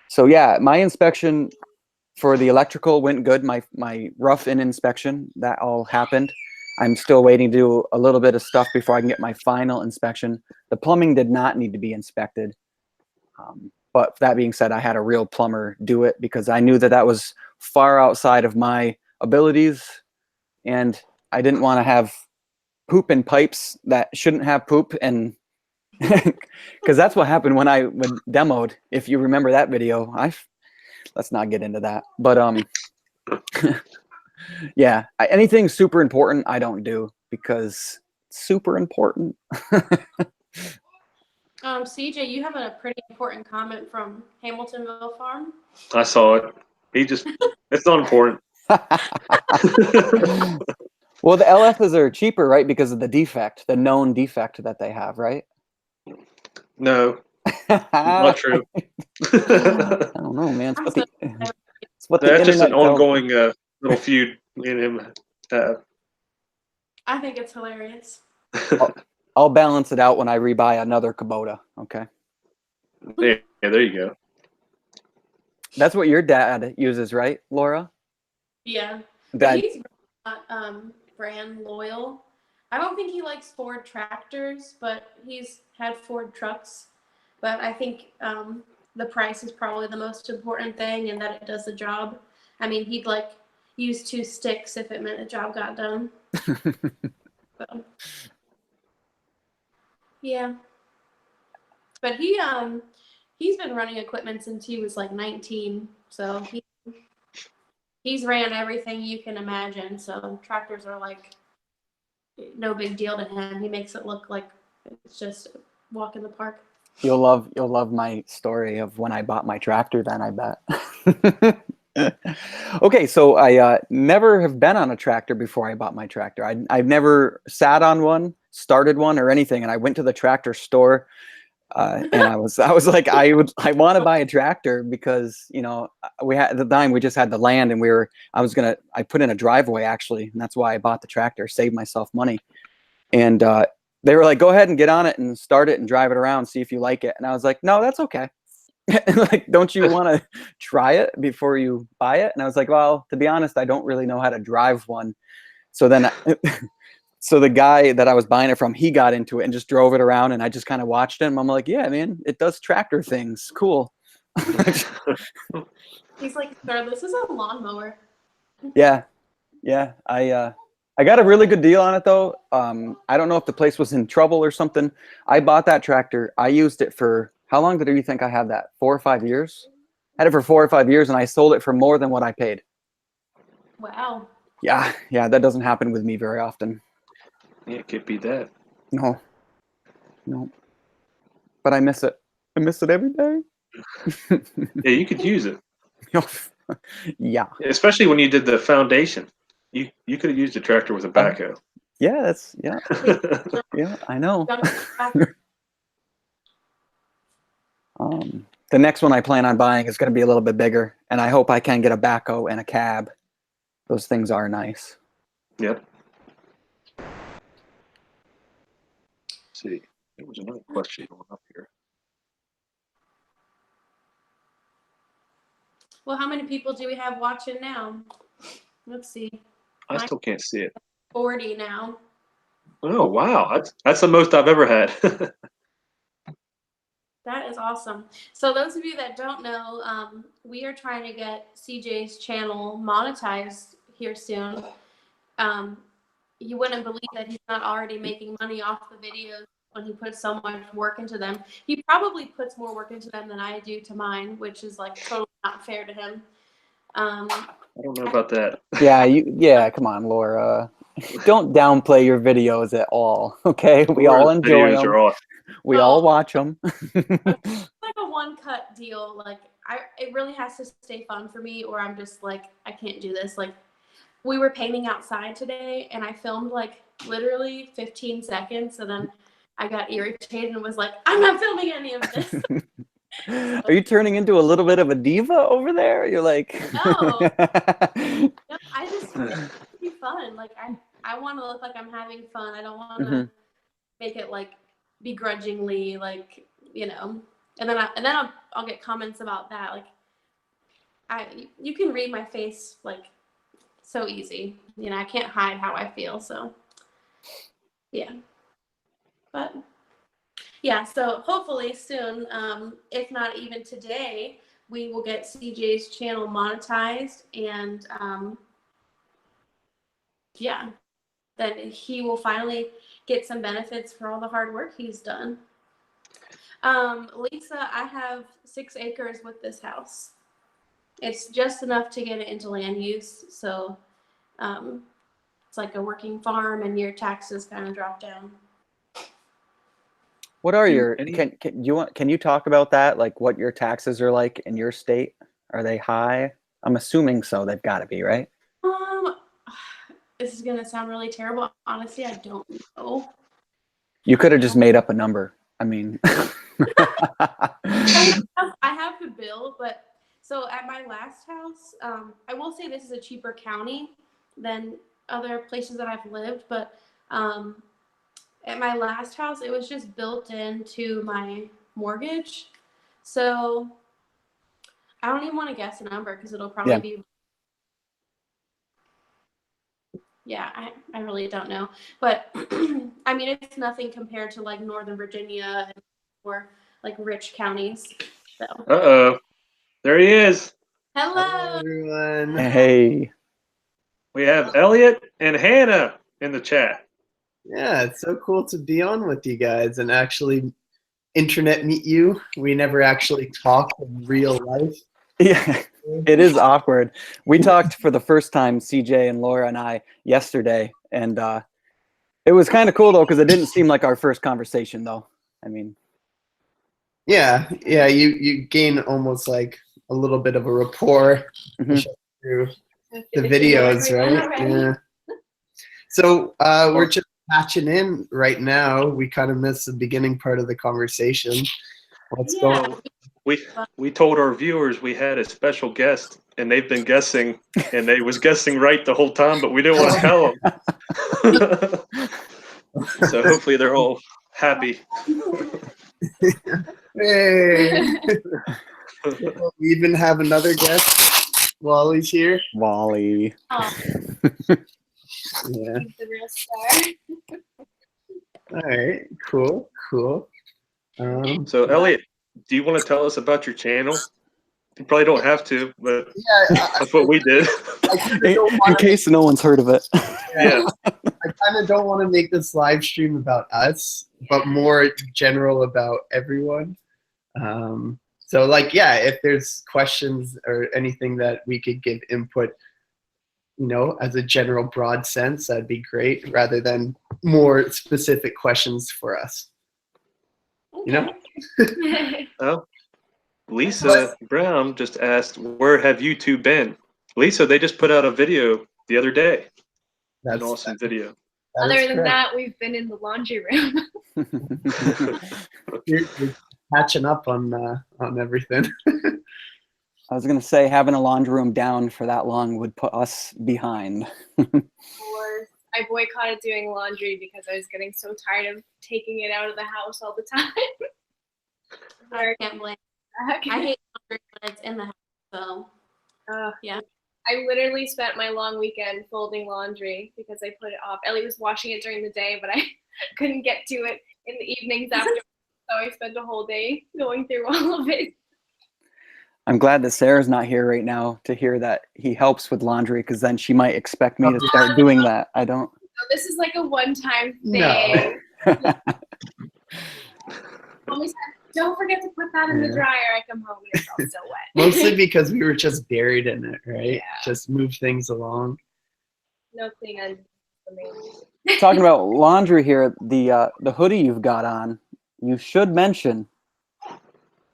So yeah, my inspection for the electrical went good. My rough-in inspection, that all happened. I'm still waiting to do a little bit of stuff before I can get my final inspection. The plumbing did not need to be inspected. But that being said, I had a real plumber do it because I knew that that was far outside of my abilities, and I didn't want to have poop in pipes that shouldn't have poop, and because that's what happened when I demoed. If you remember that video, let's not get into that. But yeah, anything super important I don't do because it's super important. CJ, you have a pretty important comment from Hamiltonville Farm. I saw it. It's not important. Well, the LFs are cheaper, right? Because of the defect, the known defect that they have, right? No, not true. I don't know, man. It's what the That's just an internet tells me. ongoing little feud me and him have. I think it's hilarious. I'll balance it out when I rebuy another Kubota. Okay. Yeah, there you go. That's what your dad uses, right, Laura? Yeah. Dad. He's not brand loyal. I don't think he likes Ford tractors, but he's had Ford trucks. But I think the price is probably the most important thing and that it does the job. I mean, he'd like use 2 sticks if it meant a job got done. So, yeah. But he's been running equipment since he was like 19. So he's he's ran everything you can imagine. So tractors are like no big deal to him. He makes it look like it's just a walk in the park. You'll love my story of when I bought my tractor then, I bet. Okay, so I never have been on a tractor before I bought my tractor. I've never sat on one, started one, or anything. And I went to the tractor store, and I was like, I want to buy a tractor because, you know, we had at the time we just had the land, and I put in a driveway actually, and that's why I bought the tractor, saved myself money. And they were like, go ahead and get on it and start it and drive it around, see if you like it. And I was like, no, that's okay. Like, don't you want to try it before you buy it? And I was like, well, to be honest, I don't really know how to drive one. So then, so the guy that I was buying it from, he got into it and just drove it around, and I just kind of watched him. I'm like, yeah, man, it does tractor things. Cool. He's like, sir, this is a lawnmower. Yeah. I got a really good deal on it though. I don't know if the place was in trouble or something. I bought that tractor. I used it for, how long did you think I had that? 4 or 5 years? Had it for 4 or 5 years, and I sold it for more than what I paid. Wow. Yeah, that doesn't happen with me very often. Yeah, can't beat that. No. But I miss it. I miss it every day. Yeah, you could use it. Yeah. Especially when you did the foundation. You could have used a tractor with a backhoe. Yeah, yeah, I know. The next one I plan on buying is going to be a little bit bigger, and I hope I can get a backhoe and a cab. Those things are nice. Yep. Let's see, there was another question going up here. Well, how many people do we have watching now? Let's see. I still can't see it. 40 now. Oh wow, that's the most I've ever had. That is awesome. So those of you that don't know, we are trying to get CJ's channel monetized here soon. You wouldn't believe that he's not already making money off the videos when he puts so much work into them. He probably puts more work into them than I do to mine, which is like totally not fair to him. I don't know about that. Yeah, come on, Laura. Don't downplay your videos at all, okay? We all Laura's enjoy videos them. are awesome. We all watch them. It's like a one-cut deal. Like, it really has to stay fun for me, or I'm just like, I can't do this. Like, we were painting outside today, and I filmed like literally 15 seconds, and then I got irritated and was like, I'm not filming any of this. Are you turning into a little bit of a diva over there? You're like, No, I just want it to be fun. Like, I want to look like I'm having fun. I don't want to make it like begrudgingly, like, you know. And then I'll get comments about that. Like, you can read my face like so easy. You know, I can't hide how I feel. So yeah, but yeah. So hopefully soon, if not even today, we will get CJ's channel monetized, and yeah, then he will finally get some benefits for all the hard work he's done. Lisa, I have 6 acres with this house. It's just enough to get it into land use, so it's like a working farm, and your taxes kind of drop down. what are your? Can you talk about that? Like, what your taxes are like in your state? Are they high? I'm assuming so. They've got to be, right? This is gonna sound really terrible. Honestly, I don't know. You could have just made up a number. I mean, I have the bill, but so at my last house, I will say this is a cheaper county than other places that I've lived, but at my last house, it was just built into my mortgage. So I don't even want to guess a number because it'll probably be. Yeah, I really don't know. But I mean, it's nothing compared to like Northern Virginia or like rich counties. So. Uh-oh. There he is. Hello, everyone. hey. We have Elliot and Hannah in the chat. Yeah, it's so cool to be on with you guys and actually internet meet you. We never actually talk in real life. Yeah. It is awkward. We talked for the first time, CJ and Laura and I, yesterday, and it was kind of cool though because it didn't seem like our first conversation though. I mean, Yeah, you gain almost like a little bit of a rapport Mhm. through the videos, right? Yeah. So we're just patching in right now. We kind of missed the beginning part of the conversation. What's going on? We told our viewers we had a special guest, and they've been guessing, and they was guessing right the whole time, but we didn't want to tell them. So hopefully they're all happy. Hey. We even have another guest. Wally's here. Wally. Oh, Yeah. The real star. All right. Cool. So Elliot, do you want to tell us about your channel? You probably don't have to, but Yeah, that's what we did. I kinda In, don't in wanna- case no one's heard of it. Yeah. I kind of don't want to make this live stream about us, but more general about everyone. So like, yeah, if there's questions or anything that we could give input, you know, as a general broad sense, that'd be great rather than more specific questions for us. You know? Oh, Lisa Brown just asked, "Where have you two been?" Lisa, they just put out a video the other day. That's An awesome video. that Other is than correct. that, we've been in the laundry room. You're catching up on everything. I was gonna say having a laundry room down for that long would put us behind. Or I boycotted doing laundry because I was getting so tired of taking it out of the house all the time. I can't blame. I hate laundry when it's in the house. So yeah. I literally spent my long weekend folding laundry because I put it off. Ellie was washing it during the day, but I couldn't get to it in the evenings after. So I spent a whole day going through all of it. I'm glad that Sarah's not here right now to hear that he helps with laundry, because then she might expect me to start doing that. I don't. So this is like a one-time thing. No. Mommy said, don't forget to put that in the Yeah. dryer. I come home and it's all still wet. Mostly because we were just buried in it, right? Yeah. Just move things along. No clean ends for me. Talking about laundry here, the hoodie you've got on, you should mention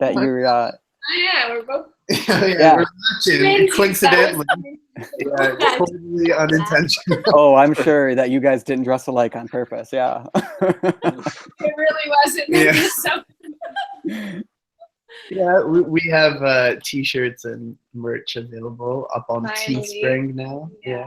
that you're Oh, yeah, we're both Yeah, we're matching twins. coincidentally. That was Yeah, Yeah. totally unintentional. oh, I'm sure that you guys didn't dress alike on purpose. Yeah. It really wasn't. Yeah. So, Yeah, we have t-shirts and merch available up on Finally. Teespring now. yeah.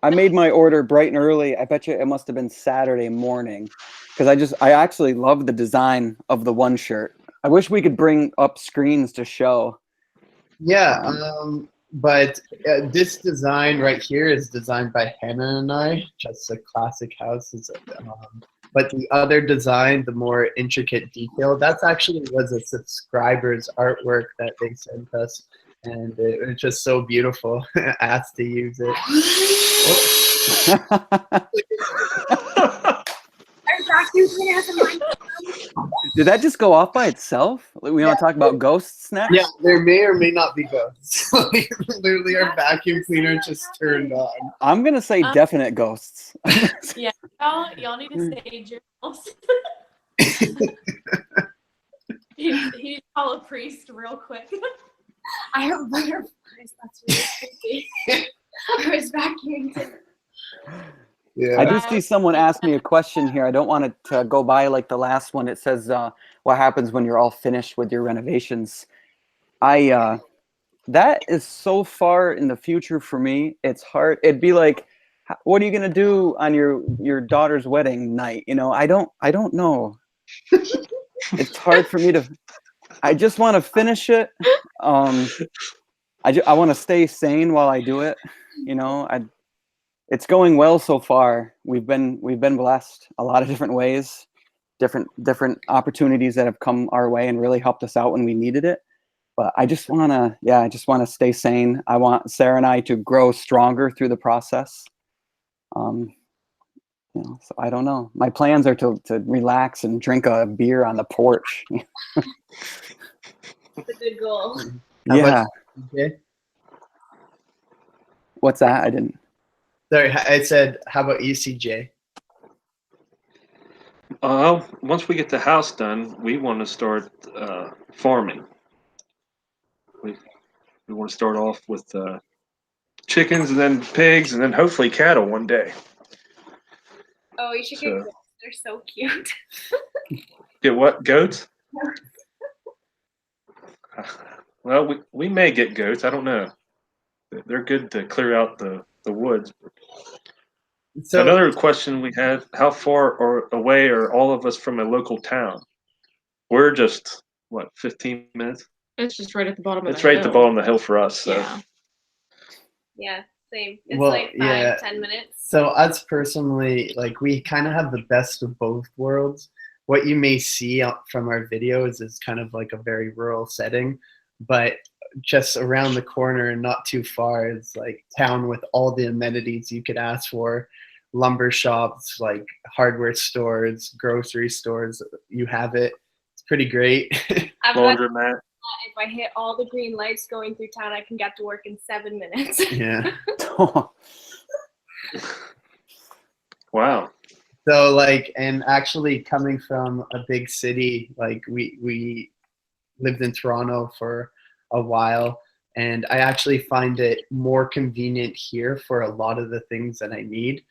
I made my order bright and early. I bet you it must have been Saturday morning, because I actually love the design of the one shirt. I wish we could bring up screens to show. Yeah, but this design right here is designed by Hannah and I, just a classic house. But the other design, the more intricate detail, that's actually was a subscriber's artwork that they sent us. And it was just so beautiful. I asked to use it. Our vacuum cleaner has a microphone. Did that just go off by itself? We want to talk about ghosts next? Yeah, there may or may not be ghosts. Literally, our vacuum cleaner just turned on. I'm gonna say definite ghosts. Y'all need to stage your house. He call a priest real quick. I have butterflies. That's really creepy. I was vacuuming too. Yeah. I do see someone ask me a question here. I don't want it to go by like the last one. It says, what happens when you're all finished with your renovations? That is so far in the future for me. It's hard. It'd be like, what are you going to do on your daughter's wedding night? You know, I don't know. It's hard for me to, I just want to finish it. I want to stay sane while I do it. You know, it's going well so far. We've been blessed a lot of different ways, different opportunities that have come our way and really helped us out when we needed it. But I just want to stay sane. I want Sarah and I to grow stronger through the process. You know, so I don't know. My plans are to relax and drink a beer on the porch. It's a good goal. How about Yeah. CJ? What's that? I didn't. Sorry, I said, how about you, CJ? Once we get the house done, we want to start farming. We want to start off with chickens, and then pigs, and then hopefully cattle one day. Oh, you should get goats. They're so cute. Get what? Goats? Well, we may get goats. I don't know. They're good to clear out the woods. So Another question we had: how far or away are all of us from a local town? We're just what, 15 minutes? It's just right at the bottom of It's the right at the hill. bottom of the hill for us. So. Yeah. Yeah, same. It's Well, like 5, yeah. 10 minutes. So us personally, like we kind of have the best of both worlds. What you may see from our videos is kind of like a very rural setting, but just around the corner and not too far is like town with all the amenities you could ask for. Lumber shops, like hardware stores, grocery stores, you have it. It's pretty great. I've got, Laundromat. if I hit all the green lights going through town, I can get to work in 7 minutes. Yeah. Wow. So like, and actually coming from a big city, like we lived in Toronto for a while, and I actually find it more convenient here for a lot of the things that I need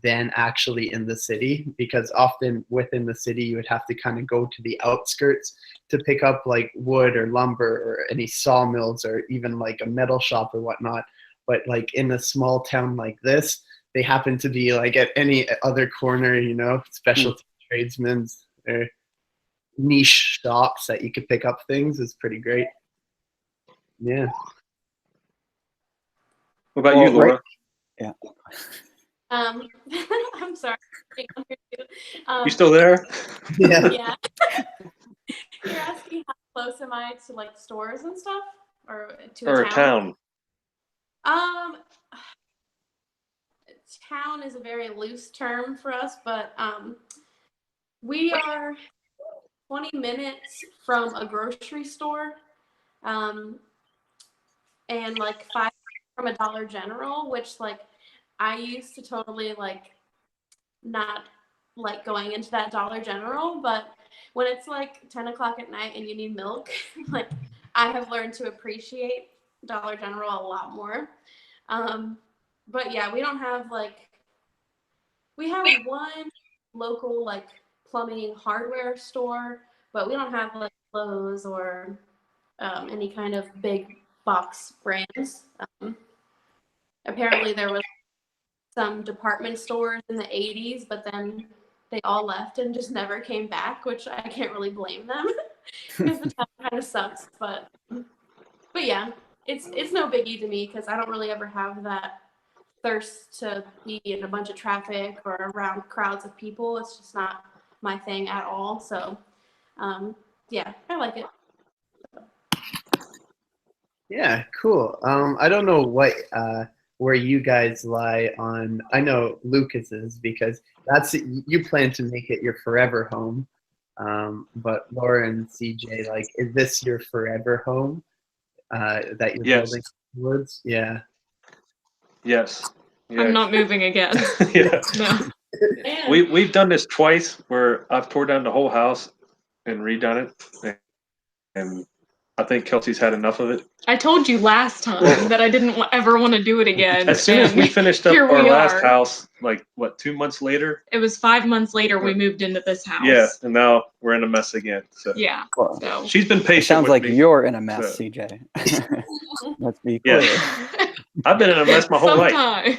than actually in the city, because often within the city you would have to kind of go to the outskirts to pick up like wood or lumber or any sawmills or even like a metal shop or whatnot. But like in a small town like this, they happen to be like at any other corner, you know, specialty tradesmen or niche shops that you could pick up things is pretty great. Yeah. What about Well, you, Laura? Yeah. I'm sorry. I'm here too. You still there? Yeah. Yeah. You're asking how close am I to like stores and stuff, or to Or a a town? town? Town is a very loose term for us, but we are 20 minutes from a grocery store, and like 5 from a Dollar General, which like I used to totally like not like going into that Dollar General, but when it's like 10 o'clock at night and you need milk, like I have learned to appreciate Dollar General a lot more. But yeah, we don't have like, we have one local like plumbing hardware store, but we don't have like Lowe's or any kind of big box brands. Apparently there was some department stores in the 80s, but then they all left and just never came back, which I can't really blame them because the town kind of sucks. But yeah, it's no biggie to me because I don't really ever have that thirst to be in a bunch of traffic or around crowds of people. It's just not my thing at all. So yeah, I like it. Yeah, cool. I don't know what where you guys lie on. I know Lucas's because that's you plan to make it your forever home. But Laura and CJ, like, is this your forever home that you're Yes. building towards? Yeah. Yes. I'm not moving again. Yeah. No. Man. We've done this twice where I've tore down the whole house and redone it, and I think Kelsey's had enough of it. I told you last time that I didn't ever want to do it again. As soon as we and finished up here our we last are. house, like what, 2 months later? It was 5 months later we moved into this house. Yeah, and now we're in a mess again. So Yeah. Well, So she's been it patient. sounds with like me. you're in a mess, So- CJ. Let's be Yeah. clear. I've been in a mess my whole life. Sometime.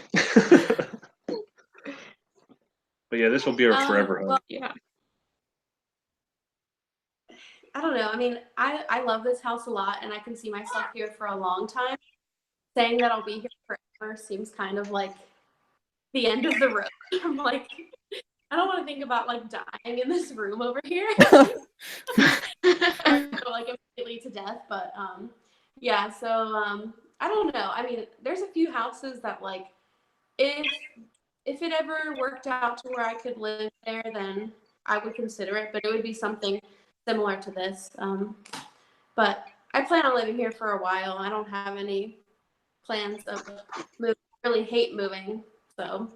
But yeah, this will be our forever home. Well, Yeah. I don't know. I mean, I love this house a lot, and I can see myself here for a long time. Saying that I'll be here forever seems kind of like the end of the road. I'm like, I don't want to think about like dying in this room over here. Like immediately to death, but yeah. So I don't know. I mean, there's a few houses that like, if it ever worked out to where I could live there, then I would consider it. But it would be something similar to this. But I plan on living here for a while. I don't have any plans of moving. I really hate moving, so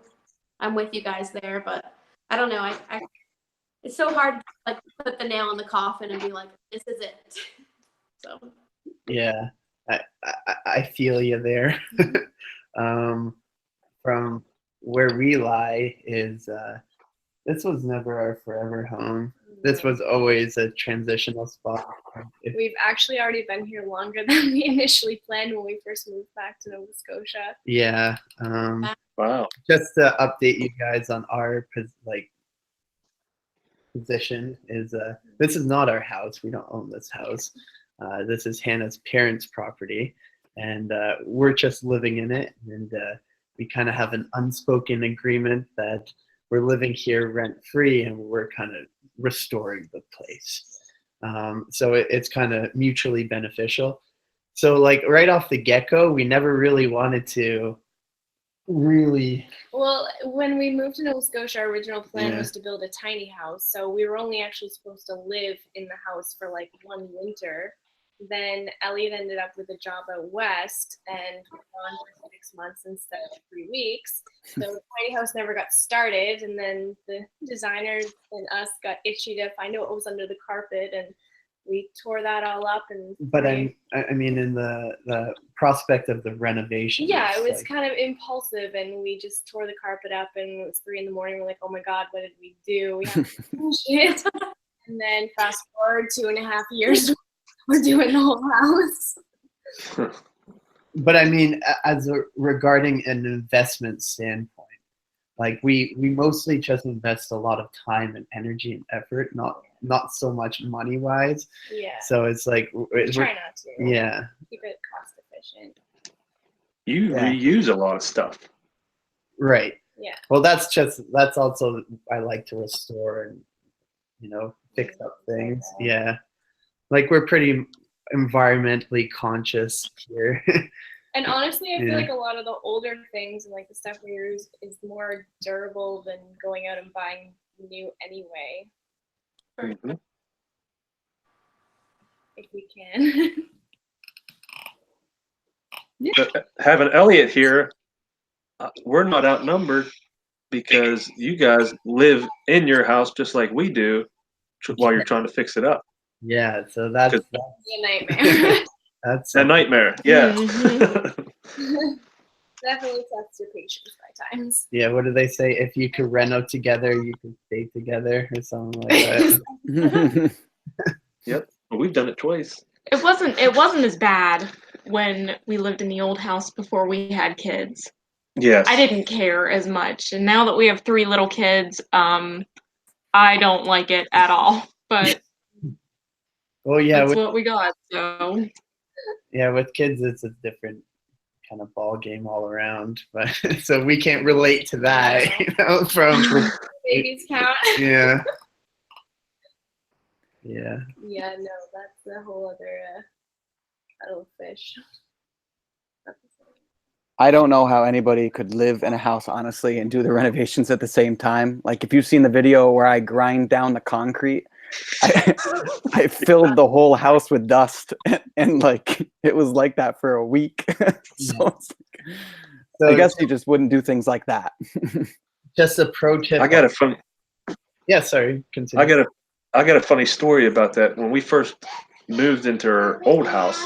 I'm with you guys there. But I don't know. It's so hard to like put the nail in the coffin and be like, this is it. So Yeah, I feel you there. From where we lie is this was never our forever home. This was always a transitional spot. We've actually already been here longer than we initially planned when we first moved back to Nova Scotia. Yeah. Wow. Just to update you guys on our position is this is not our house. We don't own this house. This is Hannah's parents' property, and we're just living in it. And we kind of have an unspoken agreement that we're living here rent-free, and we're kind of restoring the place. So it's kind of mutually beneficial. So like right off the get-go, we never really wanted to really. Well, when we moved to Nova Scotia, our original plan Yeah. was to build a tiny house. So we were only actually supposed to live in the house for like one winter. Then Elliot ended up with a job out west and gone for 6 months instead of 3 weeks. So the tiny house never got started. And then the designers and us got itchy to find out what was under the carpet, and we tore that all up. And But I mean, in the prospect of the renovation. yeah, it was like, kind of impulsive, and we just tore the carpet up, and it was 3 a.m. We're like, oh my God, what did we do? We have to finish it. And then fast forward 2.5 years, we're doing the whole house. But I mean, regarding an investment standpoint, like we mostly just invest a lot of time and energy and effort, not so much money wise. Yeah. So it's like We try not to. yeah. Keep it cost efficient. You Yeah. reuse a lot of stuff. Right. Yeah. Well, that's also I like to restore and fix up things. Yeah. Like we're pretty environmentally conscious here. And honestly, I feel Yeah. like a lot of the older things and like the stuff we use is more durable than going out and buying new anyway, Mhm. if we can. But having Elliot here, we're not outnumbered because you guys live in your house just like we do while you're trying to fix it up. Yeah. So that's It's a nightmare. that's A nightmare. Yeah. Definitely tests your patience by times. yeah. What do they say? If you could reno together, you could stay together, or something like that. Yep. But we've done it twice. It wasn't as bad when we lived in the old house before we had kids. Yes. I didn't care as much, and now that we have 3 little kids, I don't like it at all. But Well, yeah. that's what we got. So Yeah, with kids, it's a different kind of ball game all around. But so we can't relate to that, from Babies count. yeah, yeah. Yeah, no, that's a whole other kettle of fish. I don't know how anybody could live in a house, honestly, and do the renovations at the same time. Like, if you've seen the video where I grind down the concrete, I filled the whole house with dust, and like it was like that for a week. So it's like, So I guess you just wouldn't do things like that. just a pro tip. I got a funny. Yeah, sorry. Continue. I got a funny story about that. When we first moved into our old house,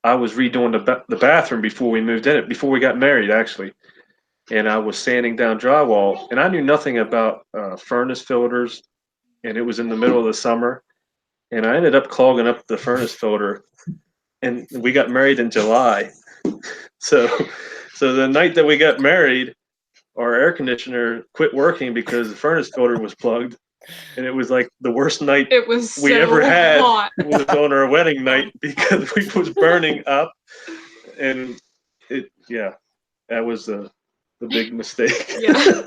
I was redoing the bathroom before we moved in it, before we got married, actually. And I was sanding down drywall, and I knew nothing about furnace filters, and it was in the middle of the summer, and I ended up clogging up the furnace filter, and we got married in July. So the night that we got married, our air conditioner quit working because the furnace filter was plugged, and it was like the worst night it was we so ever had hot. was on our wedding night because we was burning up, and that was the big mistake. Yeah.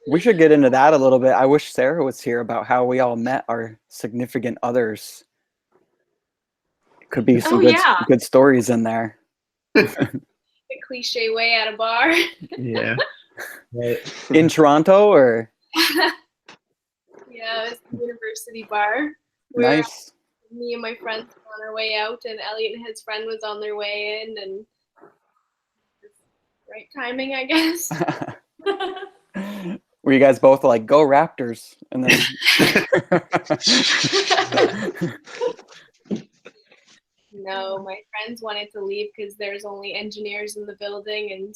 We should get into that a little bit. I wish Sarah was here about how we all met our significant others. Could be some good stories in there. The cliche way at a bar. Yeah. Right. In Toronto, or Yeah, it was the university bar. nice. me and my friends were on our way out, and Elliot and his friend was on their way in, and right timing, I guess. Were you guys both like, go Raptors? And then No, my friends wanted to leave because there's only engineers in the building, and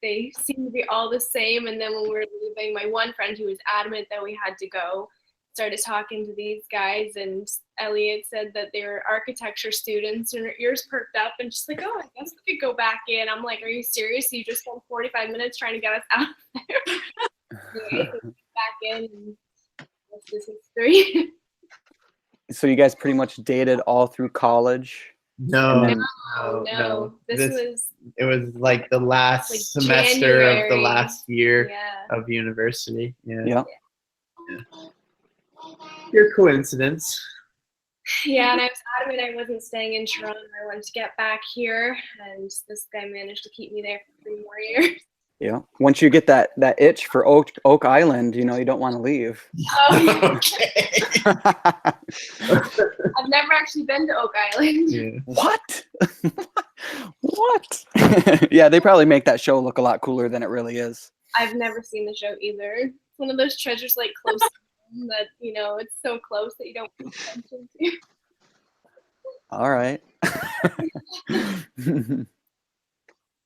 they seem to be all the same. And then when we were leaving, my one friend who was adamant that we had to go started talking to these guys, and Elliot said that they were architecture students, and her ears perked up, and she's like, "Oh, I guess we could go back in." I'm like, "Are you serious? You just spent 45 minutes trying to get us out of there." Anyway, so we went back in, and that's this history. so you guys pretty much dated all through college. No, And then- No. This it was like the last Like semester of the January. last year yeah. of university. Yeah. Yeah. Pure coincidence. Yeah, and I was adamant I wasn't staying in Toronto. I wanted to get back here, and this guy managed to keep me there for 3 more years. Yeah. Once you get that itch for Oak Island, you know, you don't want to leave. Oh, Okay. I've never actually been to Oak Island. Yeah. What? What? Yeah, they probably make that show look a lot cooler than it really is. I've never seen the show either. It's one of those treasures like close to home that, you know, it's so close that you don't pay attention to. All right.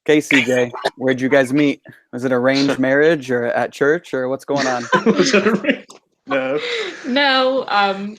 Okay, CJ, where'd you guys meet? Was it arranged marriage or at church or what's going on? No, No,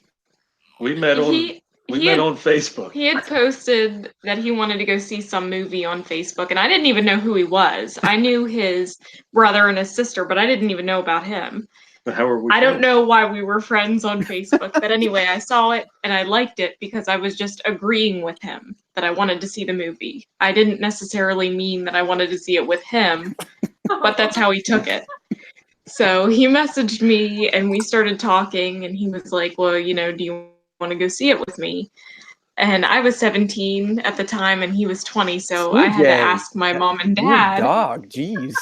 we met on he met on Facebook. he had posted that he wanted to go see some movie on Facebook, and I didn't even know who he was. I knew his brother and his sister, but I didn't even know about him. How are we? I don't know why we were friends on Facebook, but anyway, I saw it and I liked it because I was just agreeing with him that I wanted to see the movie. I didn't necessarily mean that I wanted to see it with him, but that's how he took it. So he messaged me and we started talking, and he was like, well, you know, do you want to go see it with me? And I was 17 at the time and he was 20, so I had to CJ, ask my mom and Your dad. dog, jeez.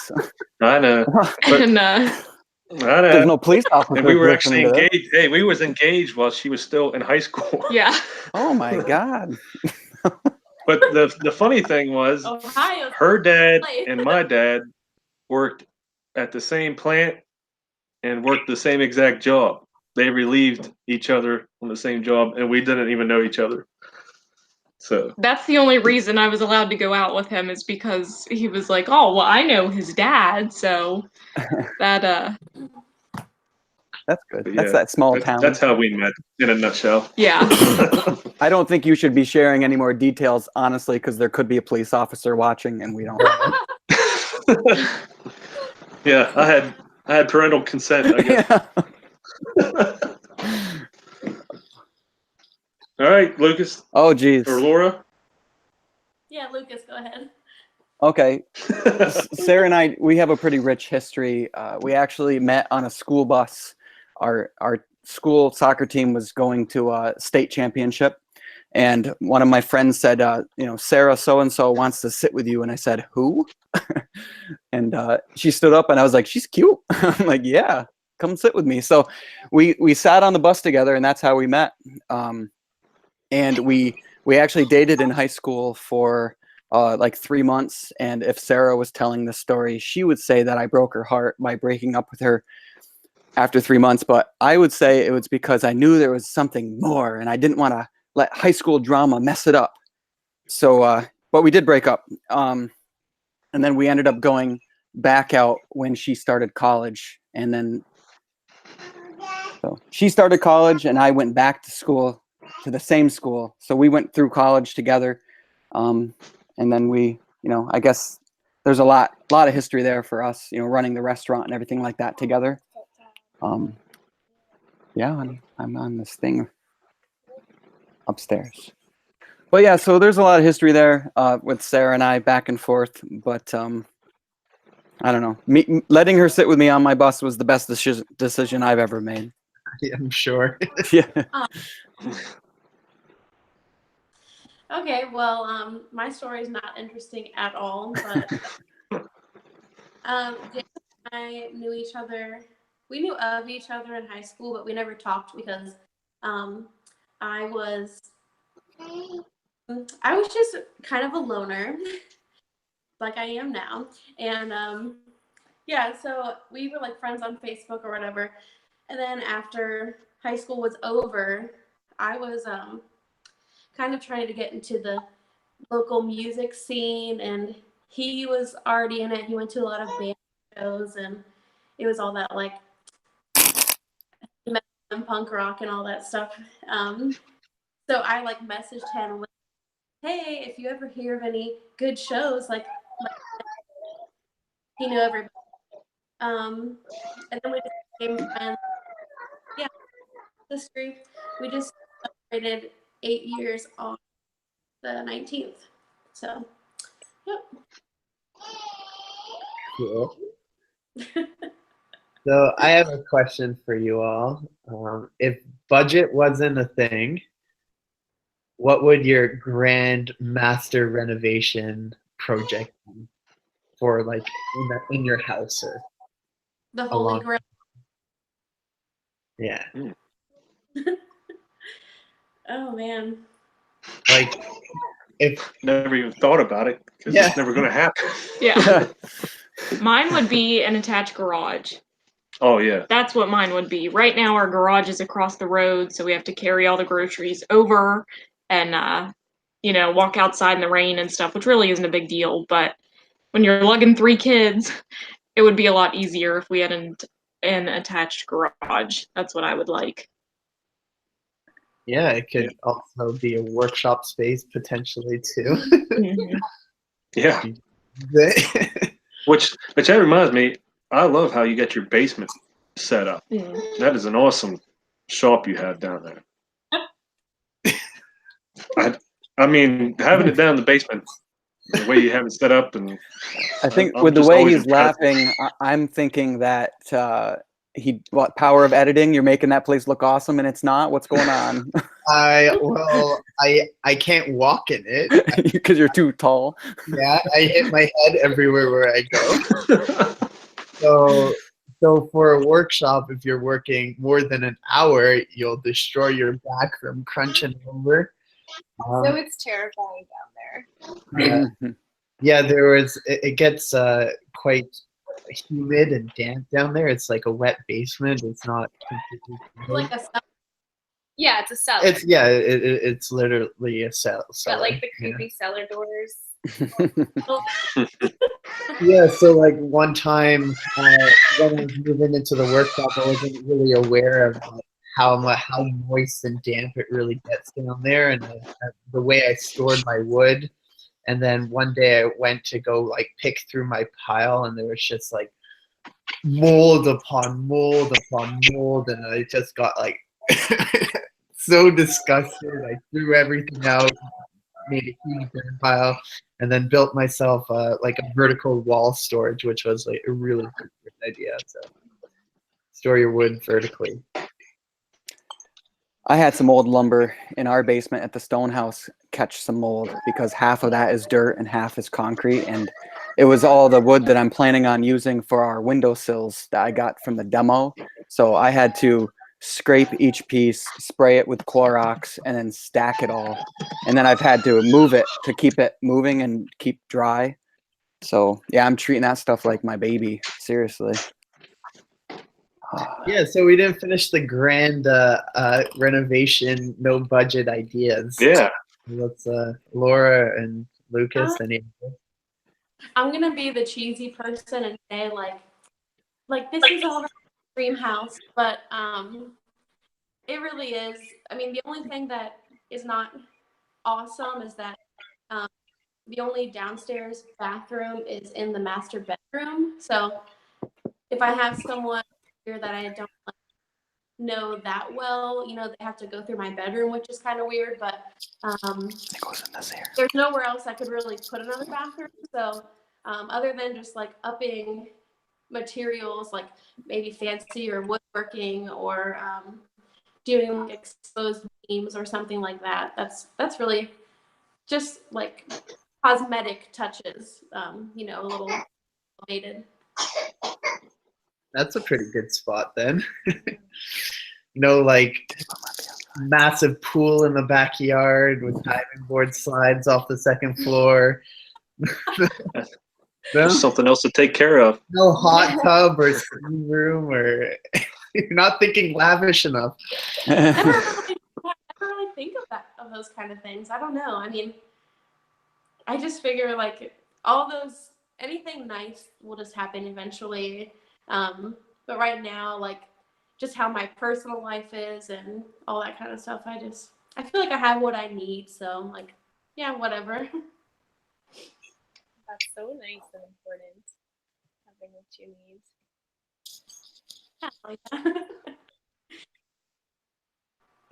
I know. And I There's know. no police officer. And we were actually listening to this. engaged. Hey, we was engaged while she was still in high school. yeah. Oh my God. But the funny thing was, Ohio. her dad and my dad worked at the same plant and worked the same exact job. They relieved each other on the same job, and we didn't even know each other. So That's the only reason I was allowed to go out with him, is because he was like, oh, well, I know his dad, so that, That's good. But That's yeah, that small town. that's how we met in a nutshell. yeah. I don't think you should be sharing any more details, honestly, because there could be a police officer watching, and we don't. Yeah, I had parental consent, I guess. All right, Lucas Oh, geez. or Laura. Yeah, Lucas, go ahead. Okay. Sarah and I, we have a pretty rich history. We actually met on a school bus. Our school soccer team was going to a state championship, and one of my friends said, you know, Sarah so-and-so wants to sit with you. And I said, who? And she stood up and I was like, she's cute. I'm like, yeah, come sit with me. So we sat on the bus together, and that's how we met. And we actually dated in high school for like 3 months. And if Sarah was telling the story, she would say that I broke her heart by breaking up with her after 3 months. But I would say it was because I knew there was something more, and I didn't want to let high school drama mess it up. So, but we did break up. And then we ended up going back out when she started college. And then so she started college and I went back to school, to the same school. So we went through college together. And then we, you know, I guess there's a lot of history there for us, you know, running the restaurant and everything like that together. Yeah, I'm on this thing upstairs. But yeah, so there's a lot of history there with Sarah and I back and forth. But I don't know. Letting her sit with me on my bus was the best decision I've ever made. Yeah, I'm sure. Yeah. Okay, well, my story is not interesting at all, but Jason and I knew each other. We knew of each other in high school, but we never talked because I was just kind of a loner, like I am now. And yeah, so we were like friends on Facebook or whatever. And then after high school was over, I was kind of trying to get into the local music scene, and he was already in it. He went to a lot of band shows, and it was all that like metal and punk rock and all that stuff. So I like messaged him like, hey, if you ever hear of any good shows, like he knew everybody. And then we just became friends. Yeah, history. We just celebrated 8 years on the 19th. So, yep. Cool. So I have a question for you all. If budget wasn't a thing, what would your grand master renovation project be for, like, in your house or The Holy along? Grail. Yeah, Oh man. like if Never even thought about it because Yeah. it's never going to happen. Yeah. Mine would be an attached garage. Oh, yeah. That's what mine would be. Right now, our garage is across the road, so we have to carry all the groceries over and, walk outside in the rain and stuff, which really isn't a big deal. But when you're lugging 3 kids, it would be a lot easier if we had an attached garage. That's what I would like. yeah, it could also be a workshop space potentially too. Mhm. Yeah. Which that reminds me, I love how you got your basement set up. Mm. That is an awesome shop you have down there. I mean, having it down in the basement, the way you have it set up, and I think I'm with the just way always he's impressed. laughing, I'm thinking that power of editing, you're making that place look awesome and it's not. What's going on? I can't walk in it. Because you're too tall. Yeah, I hit my head everywhere where I go. So for a workshop, if you're working more than an hour, you'll destroy your back from crunching over. So it's terrifying down there. Yeah, yeah. It gets quite humid and damp down there. It's like a wet basement. It's not completely covered. Like a cellar. Yeah, it's a cellar. It's literally a cellar. Got like the creepy cellar doors. Yeah, so like one time when I was moving into the workshop, I wasn't really aware of how moist and damp it really gets down there, and the way I stored my wood. And then one day I went to go like pick through my pile, and there was just like mold upon mold upon mold, and I just got like so disgusted. I threw everything out, made a huge burn pile, and then built myself like a vertical wall storage, which was like a really good idea. So store your wood vertically. I had some old lumber in our basement at the Stonehouse catch some mold because half of that is dirt and half is concrete, and it was all the wood that I'm planning on using for our windowsills that I got from the demo. So I had to scrape each piece, spray it with Clorox, and then stack it all. And then I've had to move it to keep it moving and keep dry. So yeah, I'm treating that stuff like my baby. Seriously. Yeah, so we didn't finish the grand renovation, no budget ideas. Yeah. Let's Laura and Lucas. I'm gonna be the cheesy person and say like this is all dream house, but it really is. I mean, the only thing that is not awesome is that the only downstairs bathroom is in the master bedroom. So if I have someone here that I don't know that well, they have to go through my bedroom, which is kind of weird, but It goes in this here. there's nowhere else I could really put another bathroom. So other than just like upping materials, like maybe fancy or woodworking or doing like exposed beams or something like that, that's really just like cosmetic touches, a little elevated. That's a pretty good spot then. No, like massive pool in the backyard with diving board slides off the second floor. No, There's something else to take care of. no hot tub or steam room, or you're not thinking lavish enough. I never really think of those kind of things. I don't know. I mean, I just figure like anything nice will just happen eventually. But right now, like just how my personal life is and all that kind of stuff, I feel like I have what I need. So like, yeah, whatever. That's so nice and important, having what you need. Yeah, like that.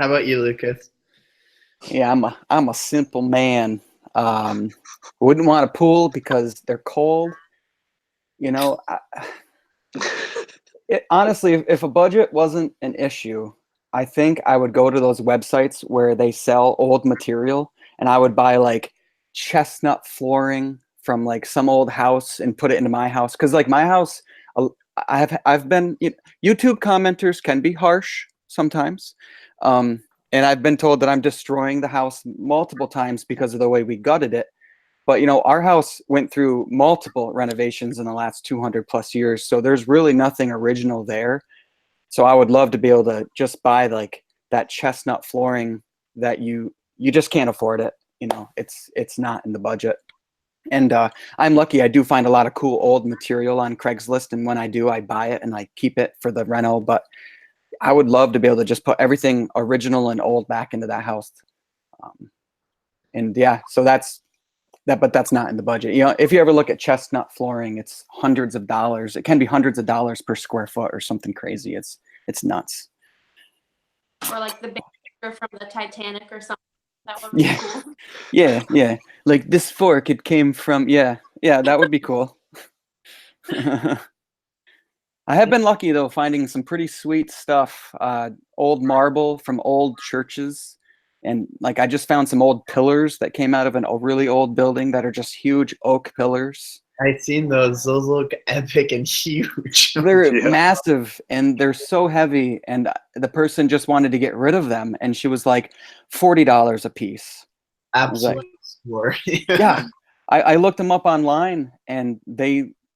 How about you, Lucas? Yeah, I'm a simple man. Wouldn't want a pool because they're cold. You know, honestly, if a budget wasn't an issue, I think I would go to those websites where they sell old material, and I would buy like chestnut flooring from like some old house and put it into my house. Because like my house, I've been YouTube commenters can be harsh sometimes. And I've been told that I'm destroying the house multiple times because of the way we gutted it. But, our house went through multiple renovations in the last 200 plus years. So there's really nothing original there. So I would love to be able to just buy like that chestnut flooring that you just can't afford it. It's not in the budget. And I'm lucky. I do find a lot of cool old material on Craigslist. And when I do, I buy it and I keep it for the reno. But I would love to be able to just put everything original and old back into that house. And yeah, so that's that, but that's not in the budget. If you ever look at chestnut flooring, it's hundreds of dollars. It can be hundreds of dollars per square foot or something crazy. It's nuts. Or like the big picture from the Titanic or something. That would be cool. Yeah. Like this fork, it came from, yeah, that would be cool. I have been lucky though, finding some pretty sweet stuff. Old marble from old churches. And like I just found some old pillars that came out of a really old building that are just huge oak pillars. I've seen those. Those look epic and huge. They're massive and they're so heavy. And the person just wanted to get rid of them. And she was like, $40 a piece. Absolutely. Yeah. I looked them up online, and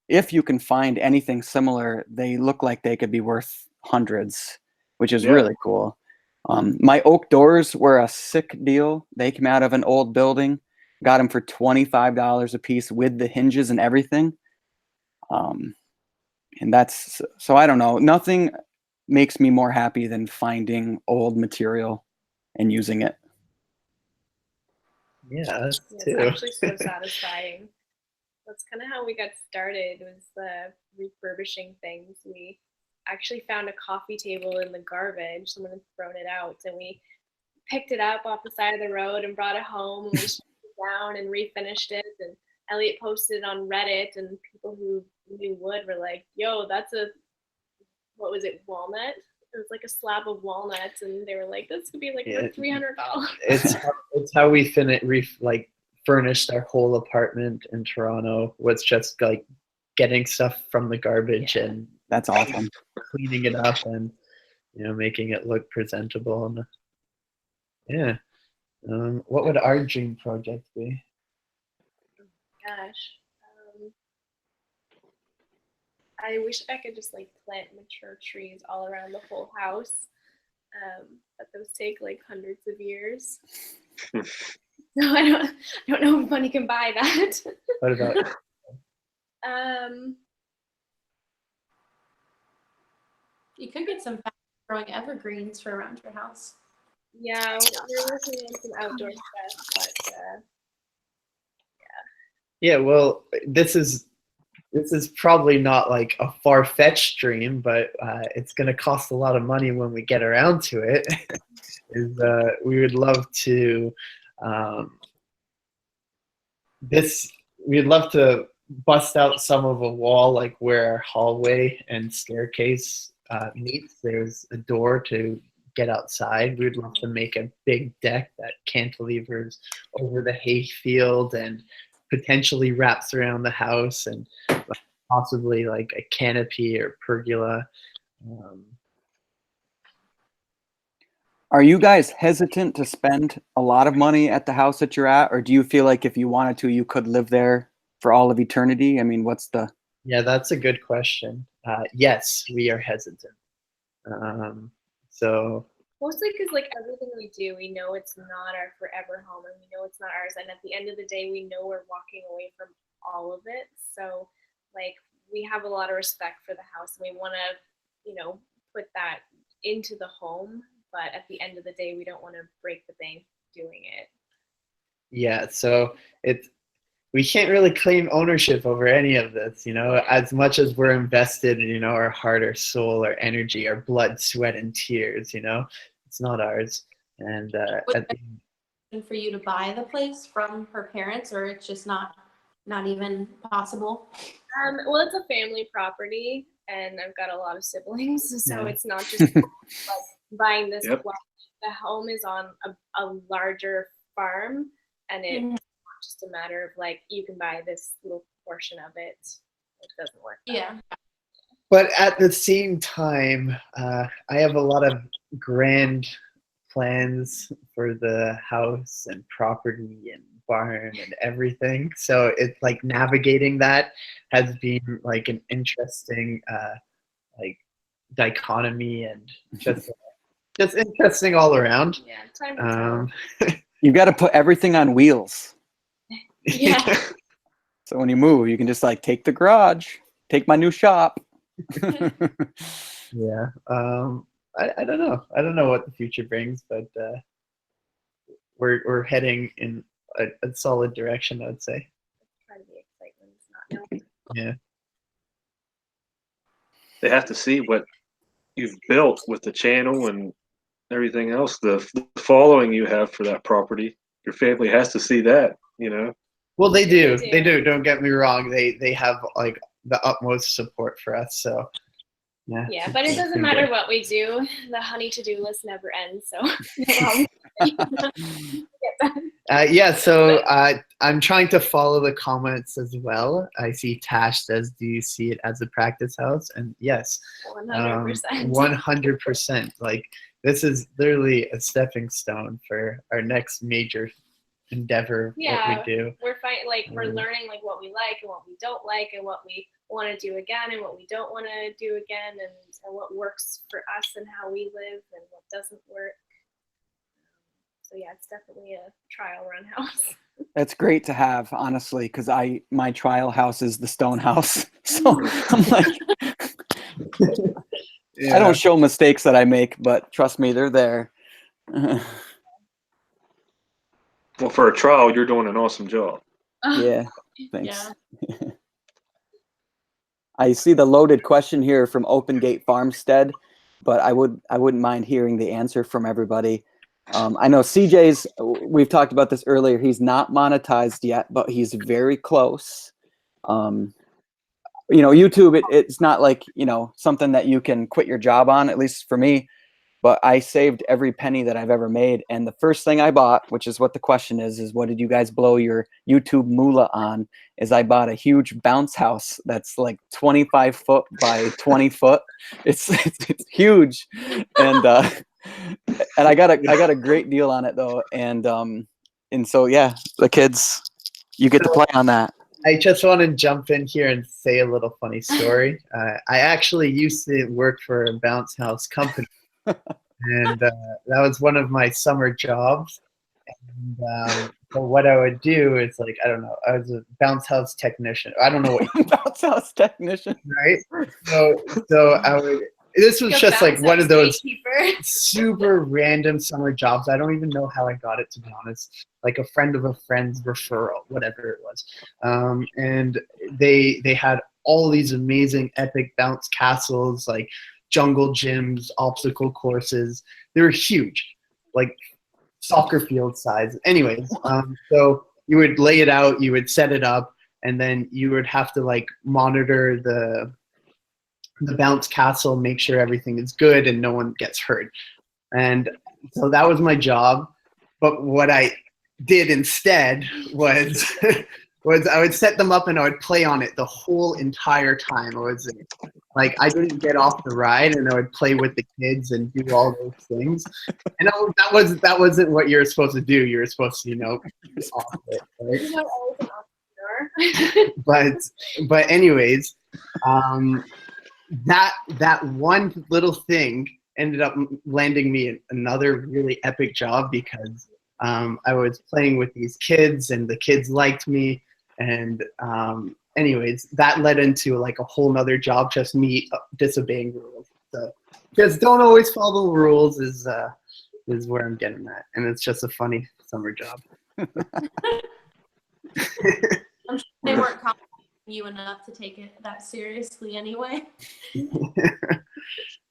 if you can find anything similar, they look like they could be worth hundreds, which is really cool. My oak doors were a sick deal. They came out of an old building, got them for $25 a piece with the hinges and everything. And so I don't know. Nothing makes me more happy than finding old material and using it. Yeah, It's actually so satisfying. That's kind of how we got started, was refurbishing things. We actually found a coffee table in the garbage. Someone had thrown it out, and we picked it up off the side of the road and brought it home, and we stripped it down and refinished it. And Elliot posted it on Reddit, and people who knew wood were like, yo, that's what was it, walnut? It was like a slab of walnuts, and they were like, this could be like worth $300. It's how we furnished our whole apartment in Toronto. Was just like getting stuff from the garbage and that's awesome. Cleaning it up and making it look presentable. And yeah, what would our dream project be? Gosh. I wish I could just like plant mature trees all around the whole house. But those take like hundreds of years. So I don't know if money can buy that. What about You could get some growing evergreens for around your house. Yeah, we're working on some outdoor stuff, but yeah, well, this is probably not like a far-fetched dream, but it's going to cost a lot of money when we get around to it. We would love to we'd love to bust out some of a wall, like where our hallway and staircase meets. There's a door to get outside. We'd love to make a big deck that cantilevers over the hay field and potentially wraps around the house, and possibly like a canopy or pergola. Are you guys hesitant to spend a lot of money at the house that you're at, or do you feel like if you wanted to, you could live there for all of eternity? I mean, what's the... Yeah, that's a good question. Yes, we are hesitant. So Mostly because like everything we do, we know it's not our forever home, and we know it's not ours. And at the end of the day, we know we're walking away from all of it. So like we have a lot of respect for the house, and we want to, you know, put that into the home. But at the end of the day, we don't want to break the bank doing it. yeah, so we can't really claim ownership over any of this, you know, as much as we're invested in, you know, our heart, our soul, our energy, our blood, sweat, and tears, you know, it's not ours. And For you to buy the place from her parents, or it's just not even possible? Well, it's a family property, and I've got a lot of siblings, so Yeah. it's not just like buying this Yep. plot. The home is on a larger farm, and it's just a matter of like you can buy this little portion of it. It doesn't work. that Yeah. way. but at the same time, I have a lot of grand plans for the house and property and barn and everything. So it's like navigating that has been like an interesting like dichotomy and just interesting all around. Yeah, time to tell. You got to put everything on wheels. Yeah. So when you move, you can just like take the garage, take my new shop. Yeah. I don't know. I don't know what the future brings, but we're heading in a solid direction, I would say. Try to be excited when it's not known. Yeah. They have to see what you've built with the channel and everything else, the following you have for that property. Your family has to see that, you know. Well, they do. They They do. do. Don't get me wrong. They have like the utmost support for us. So yeah. Yeah, but it It's doesn't been matter good. what we do. The honey to-do list never ends. So no problem. Yeah. So I'm trying to follow the comments as well. I see Tash says, "Do you see it as a practice house?" And yes, 100%. 100%. Like this is literally a stepping stone for our next major endeavor. Yeah. What we do. We're we're learning like what we like and what we don't like, and what we want to do again and what we don't want to do again, and what works for us and how we live and what doesn't work. So yeah, it's definitely a trial run house. That's great to have, honestly, because my trial house is the Stonehouse. So I'm like, I don't show mistakes that I make, but trust me, they're there. Well, for a trial, you're doing an awesome job. Yeah, thanks. I see the loaded question here from Open Gate Farmstead, but I wouldn't mind hearing the answer from everybody. I know CJ's, we've talked about this earlier, he's not monetized yet, but he's very close. You know, YouTube, it's not like, you know, something that you can quit your job on, at least for me, but I saved every penny that I've ever made. And the first thing I bought, which is what the question is what did you guys blow your YouTube moolah on, is I bought a huge bounce house that's like 25 foot by 20 foot. It's huge. And I got a great deal on it though. And so, yeah, the kids, you get to play on that. I just want to jump in here and say a little funny story. I actually used to work for a bounce house company. And that was one of my summer jobs. And so what I would do is like, I don't know, I was a bounce house technician. I don't know what Bounce house technician. right? So I would, this was Go just like bounce one house of those gatekeeper. super random summer jobs. I don't even know how I got it, to be honest. Like a friend of a friend's referral, whatever it was. And they had all these amazing epic bounce castles, like jungle gyms, obstacle courses. They were huge, like soccer field size. Anyways, so you would lay it out, you would set it up, and then you would have to like monitor the bounce castle, make sure everything is good and no one gets hurt. And so that was my job. But what I did instead was I would set them up and I would play on it the whole entire time. I was Like I didn't get off the ride, and I would play with the kids and do all those things. And that wasn't what you were supposed to do. You were supposed to, be off it, right? You're not always an entrepreneur. But anyways, that one little thing ended up landing me another really epic job because I was playing with these kids and the kids liked me, and anyways, that led into like a whole nother job, just me disobeying rules. So just don't always follow the rules is where I'm getting at, and it's just a funny summer job. I'm sure they weren't complimenting you enough to take it that seriously anyway.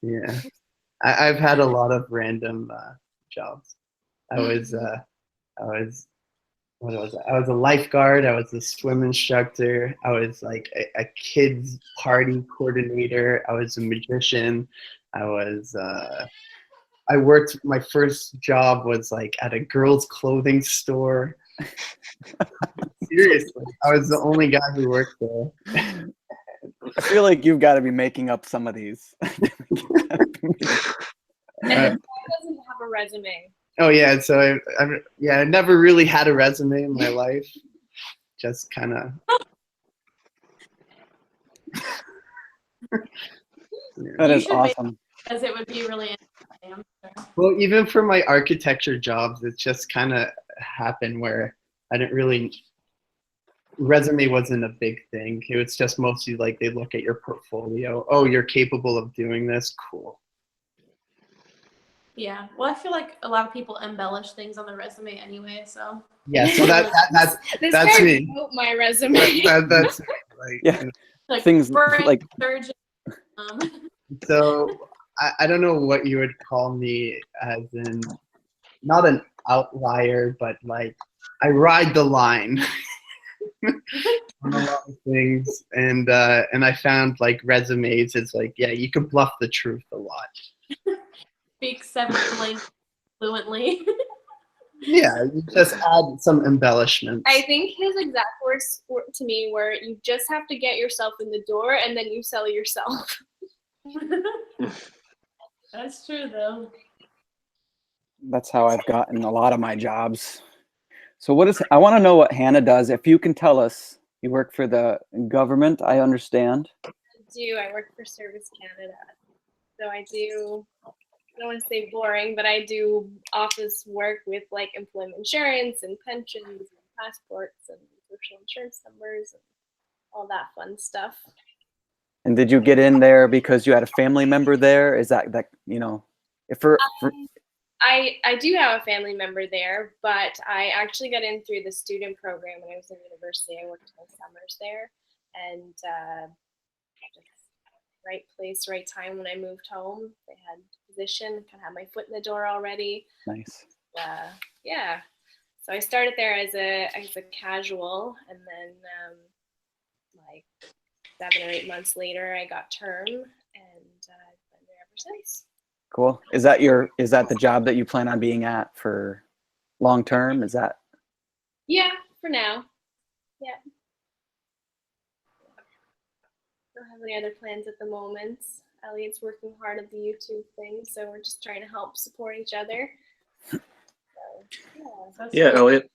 Yeah, I've had a lot of random jobs. I was what was I? I was a lifeguard. I was a swim instructor. I was like a kids party coordinator. I was a magician. I worked. My first job was like at a girls' clothing store. Seriously, I was the only guy who worked there. I feel like you've got to be making up some of these. And the guy doesn't have a resume. Oh yeah, so I never really had a resume in my life. Just kind of. That You is should make- awesome. Because it would be really interesting, I'm sure. Well, even for my architecture jobs, it just kind of happened where I didn't really. Resume wasn't a big thing. It was just mostly like they look at your portfolio. Oh, you're capable of doing this. Cool. Yeah. Well, I feel like a lot of people embellish things on their resume anyway, so. Yeah, so that's This That's guy me. wrote my resume. that's like Yeah. Like Things brain like surgeon, so. I don't know what you would call me, as in not an outlier, but like I ride the line on a lot of things, and I found like resumes is like, yeah, you can bluff the truth a lot. speaks 7 languages fluently. Yeah, you just add some embellishments. I think his exact words to me were, "You just have to get yourself in the door, and then you sell yourself." That's true, though. that's how I've gotten a lot of my jobs. So I want to know what Hannah does. If you can tell us, you work for the government, I understand. I work for Service Canada. So I don't want to say boring, but I do office work with like employment insurance and pensions and passports and social insurance numbers and all that fun stuff. And did you get in there because you had a family member there? Is that if I do have a family member there, but I actually got in through the student program when I was in university. I worked my summers there, and just right place, right time. When I moved home, they had a position, kind of had my foot in the door already. nice? Yeah, so I started there as a casual, and then like 7 or 8 months later, I got term, and I've been there ever since. Cool. Is that the job that you plan on being at for long term? Is that? Yeah, for now. Yeah. Don't have any other plans at the moment. Elliot's working hard at the YouTube thing, so we're just trying to help support each other. So, That's Yeah, cool. Elliot,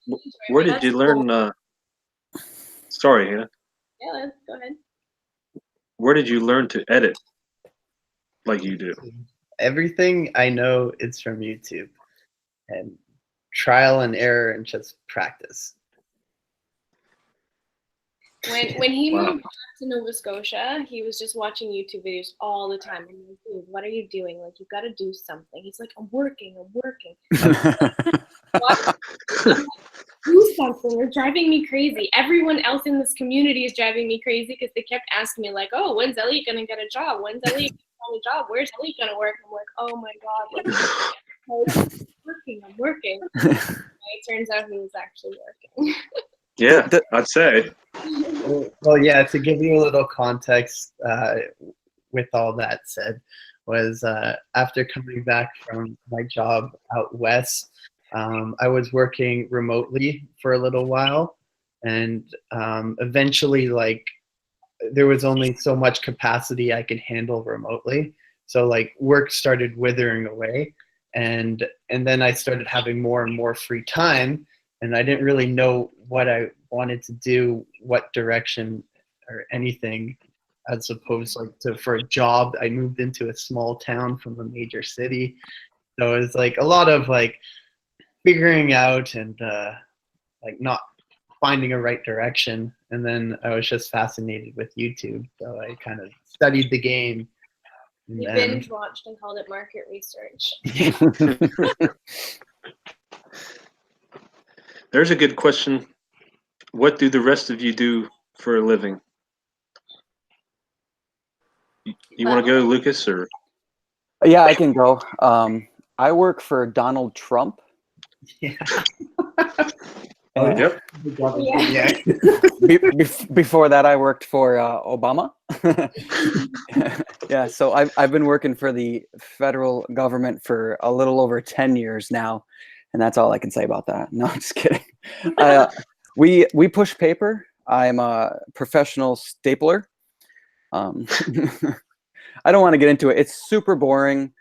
where did you learn? Sorry, Hannah. Yeah, go ahead. Where did you learn to edit like you do? Everything I know is from YouTube, and trial and error and just practice. When he Wow. moved back to Nova Scotia, he was just watching YouTube videos all the time. I'm like, dude, what are you doing? Like, you've got to do something. He's like, I'm working. What? Do something. You're driving me crazy. Everyone else in this community is driving me crazy because they kept asking me, like, oh, when's Elliot going to get a job? When's Elliot going to get a job? Where's Elliot going to work? I'm like, oh my God. I'm working. And it turns out he was actually working. Yeah, I'd say. Well, yeah, to give you a little context with all that said, was after coming back from my job out west, I was working remotely for a little while, and eventually, like, there was only so much capacity I could handle remotely. So like work started withering away, and then I started having more and more free time, and I didn't really know what I wanted to do, what direction or anything, as opposed like to for a job. I moved into a small town from a major city, so it was like a lot of like figuring out and like not finding a right direction. And then I was just fascinated with YouTube, so I kind of studied the game. And You then, binge watched and called it market research. There's a good question. What do the rest of you do for a living? You want to go, Lucas, or? Yeah, I can go. I work for Donald Trump. yeah. And Yep. Yeah. before that, I worked for Obama. Yeah, so I've been working for the federal government for a little over 10 years now, and that's all I can say about that. No, I'm just kidding. We push paper. I'm a professional stapler. I don't want to get into it. It's super boring.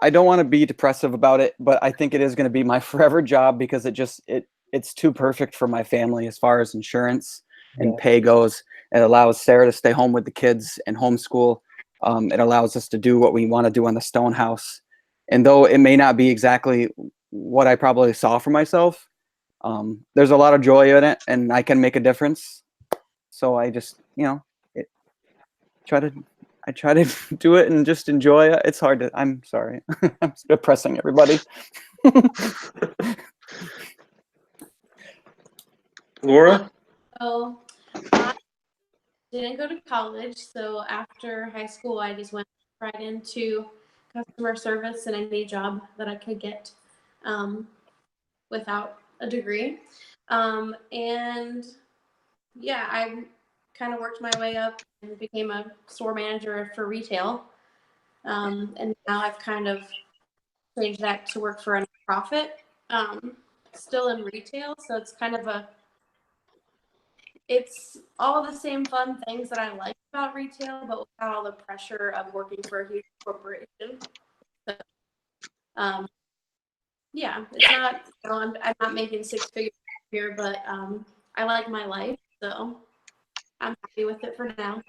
I don't want to be depressive about it, but I think it is going to be my forever job because it's too perfect for my family as far as insurance and pay goes. It allows Sarah to stay home with the kids and homeschool. It allows us to do what we want to do on the Stonehouse. And though it may not be exactly what I probably saw for myself, there's a lot of joy in it, and I can make a difference. So I just, I try to do it and just enjoy it. It's hard to, I'm sorry. I'm depressing everybody. Laura? So I didn't go to college. So after high school, I just went right into customer service and any job that I could get without a degree. And yeah, I kind of worked my way up and became a store manager for retail. And now I've kind of changed that to work for a nonprofit, still in retail. So it's kind of it's all the same fun things that I like about retail, but without all the pressure of working for a huge corporation. So, yeah, it's not, I'm not making six figures here, but I like my life. So I'm happy with it for now.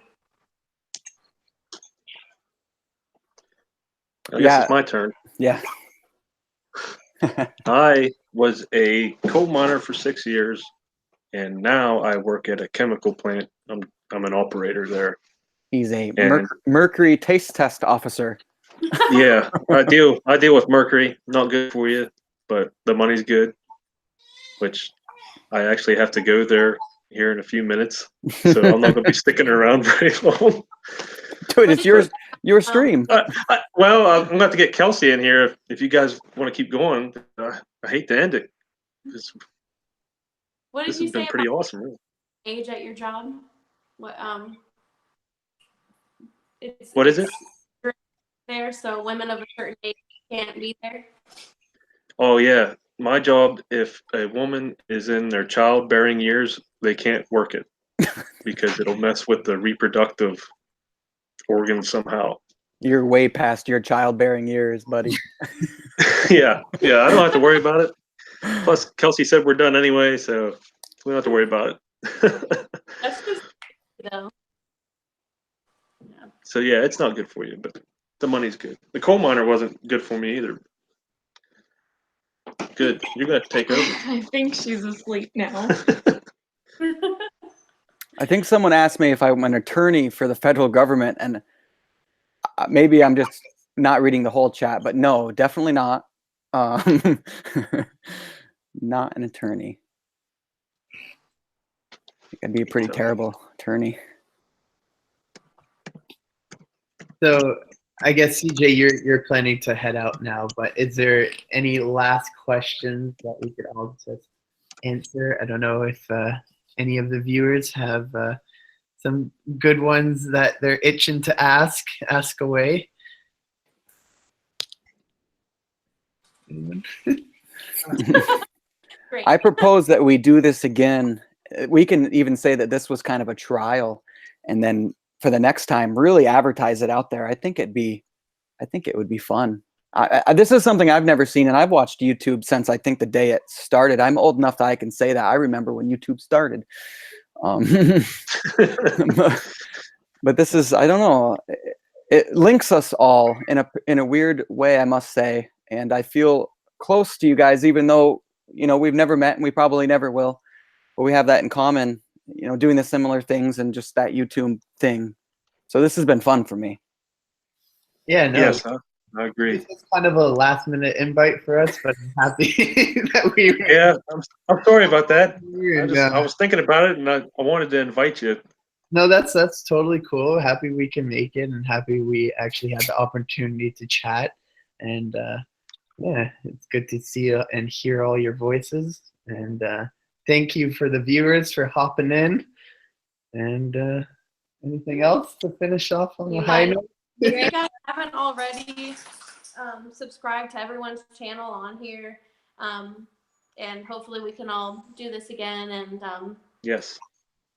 I guess it's my turn. Yeah. I was a coal miner for 6 years, and now I work at a chemical plant. I'm an operator there. He's a And- mercury taste test officer. Yeah, I deal with mercury. Not good for you, but the money's good. Which I actually have to go there here in a few minutes, so I'm not going to be sticking around very long. Dude, it's your stream. Well, I'm going to have to get Kelsey in here if you guys want to keep going. I hate to end it. What did This you has been say pretty about awesome. Really. age at your job? What is it? There, so women of a certain age can't be there. Oh yeah, my job. If a woman is in their childbearing years, they can't work it because it'll mess with the reproductive organs somehow. You're way past your childbearing years, buddy. yeah, I don't have to worry about it. Plus, Kelsey said we're done anyway, so we don't have to worry about it. That's just though. So yeah, it's not good for you, but the money's good. The coal miner wasn't good for me either. Good, you're gonna have to take over. I think she's asleep now. I think someone asked me if I'm an attorney for the federal government, and maybe I'm just not reading the whole chat, but no, definitely not. Not an attorney. I think I'd be a pretty terrible attorney. So I guess CJ, you're planning to head out now, but is there any last questions that we could all just answer? I don't know if any of the viewers have some good ones that they're itching to ask. Ask away. Anyone? Great. I propose that we do this again. We can even say that this was kind of a trial. and then for the next time, really advertise it out there. I think it would be fun. This is something I've never seen, and I've watched YouTube since I think the day it started. I'm old enough that I can say that. I remember when YouTube started. But this is, I don't know. It links us all in a weird way, I must say. And I feel close to you guys, even though, we've never met and we probably never will. But we have that in common, doing the similar things and just that YouTube thing. So this has been fun for me. Yeah, no. Yes, I agree. This is kind of a last minute invite for us, but I'm happy that we were Yeah, I'm sorry about that. here. And, I was thinking about it, and I wanted to invite you. no, that's totally cool. Happy we can make it, and happy we actually had the opportunity to chat. And yeah, it's good to see and hear all your voices. And thank you for the viewers for hopping in. And anything else to finish off on a high note? If you guys haven't already, subscribe to everyone's channel on here, and hopefully we can all do this again. And Yes.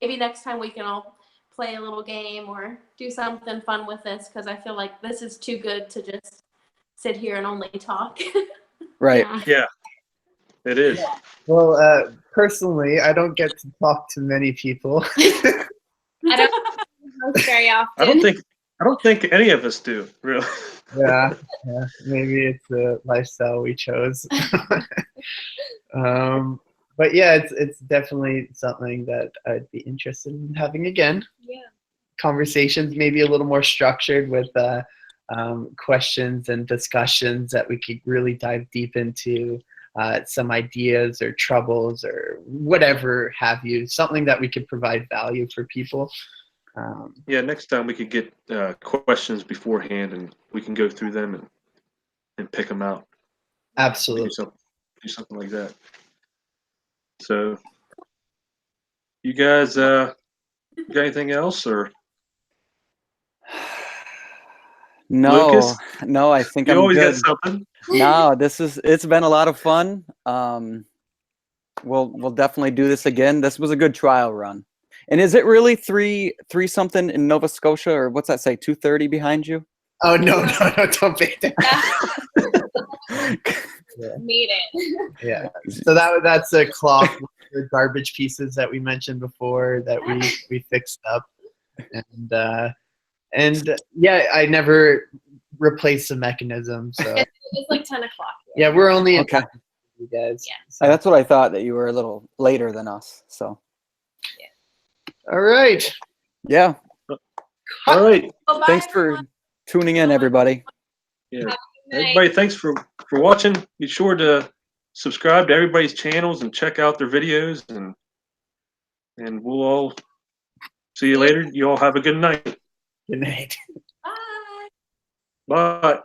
maybe next time we can all play a little game or do something fun with this, because I feel like this is too good to just sit here and only talk. Right. Yeah, it is. Well, personally, I don't get to talk to many people. I don't post very often. I don't think any of us do, really. yeah, maybe it's the lifestyle we chose. But yeah, it's definitely something that I'd be interested in having again. Yeah. Conversations maybe a little more structured with questions and discussions that we could really dive deep into some ideas or troubles or whatever have you, something that we could provide value for people. Yeah, next time we could get questions beforehand, and we can go through them and pick them out. Absolutely. Do something like that. So, you guys got anything else, or No, Lucas? no, I think You I'm always good. got something. No, it's been a lot of fun. We'll definitely do this again. This was a good trial run. And is it really three something in Nova Scotia, or what's that say? 2:30 behind you? Oh no, don't make that. Made it. Yeah. So that's a clock with the garbage pieces that we mentioned before that we fixed up, and yeah, I never replaced the mechanism. So It's like 10 o'clock. yeah, we're only in Okay. time, you guys. Yeah. So, That's what I thought, that you were a little later than us. So all right. yeah. All right. Well, bye, Thanks for everyone. tuning in, everybody. Yeah. Good night. Everybody, thanks for watching. Be sure to subscribe to everybody's channels and check out their videos, and we'll all see you later. You all have a good night. Good night. Bye. Bye.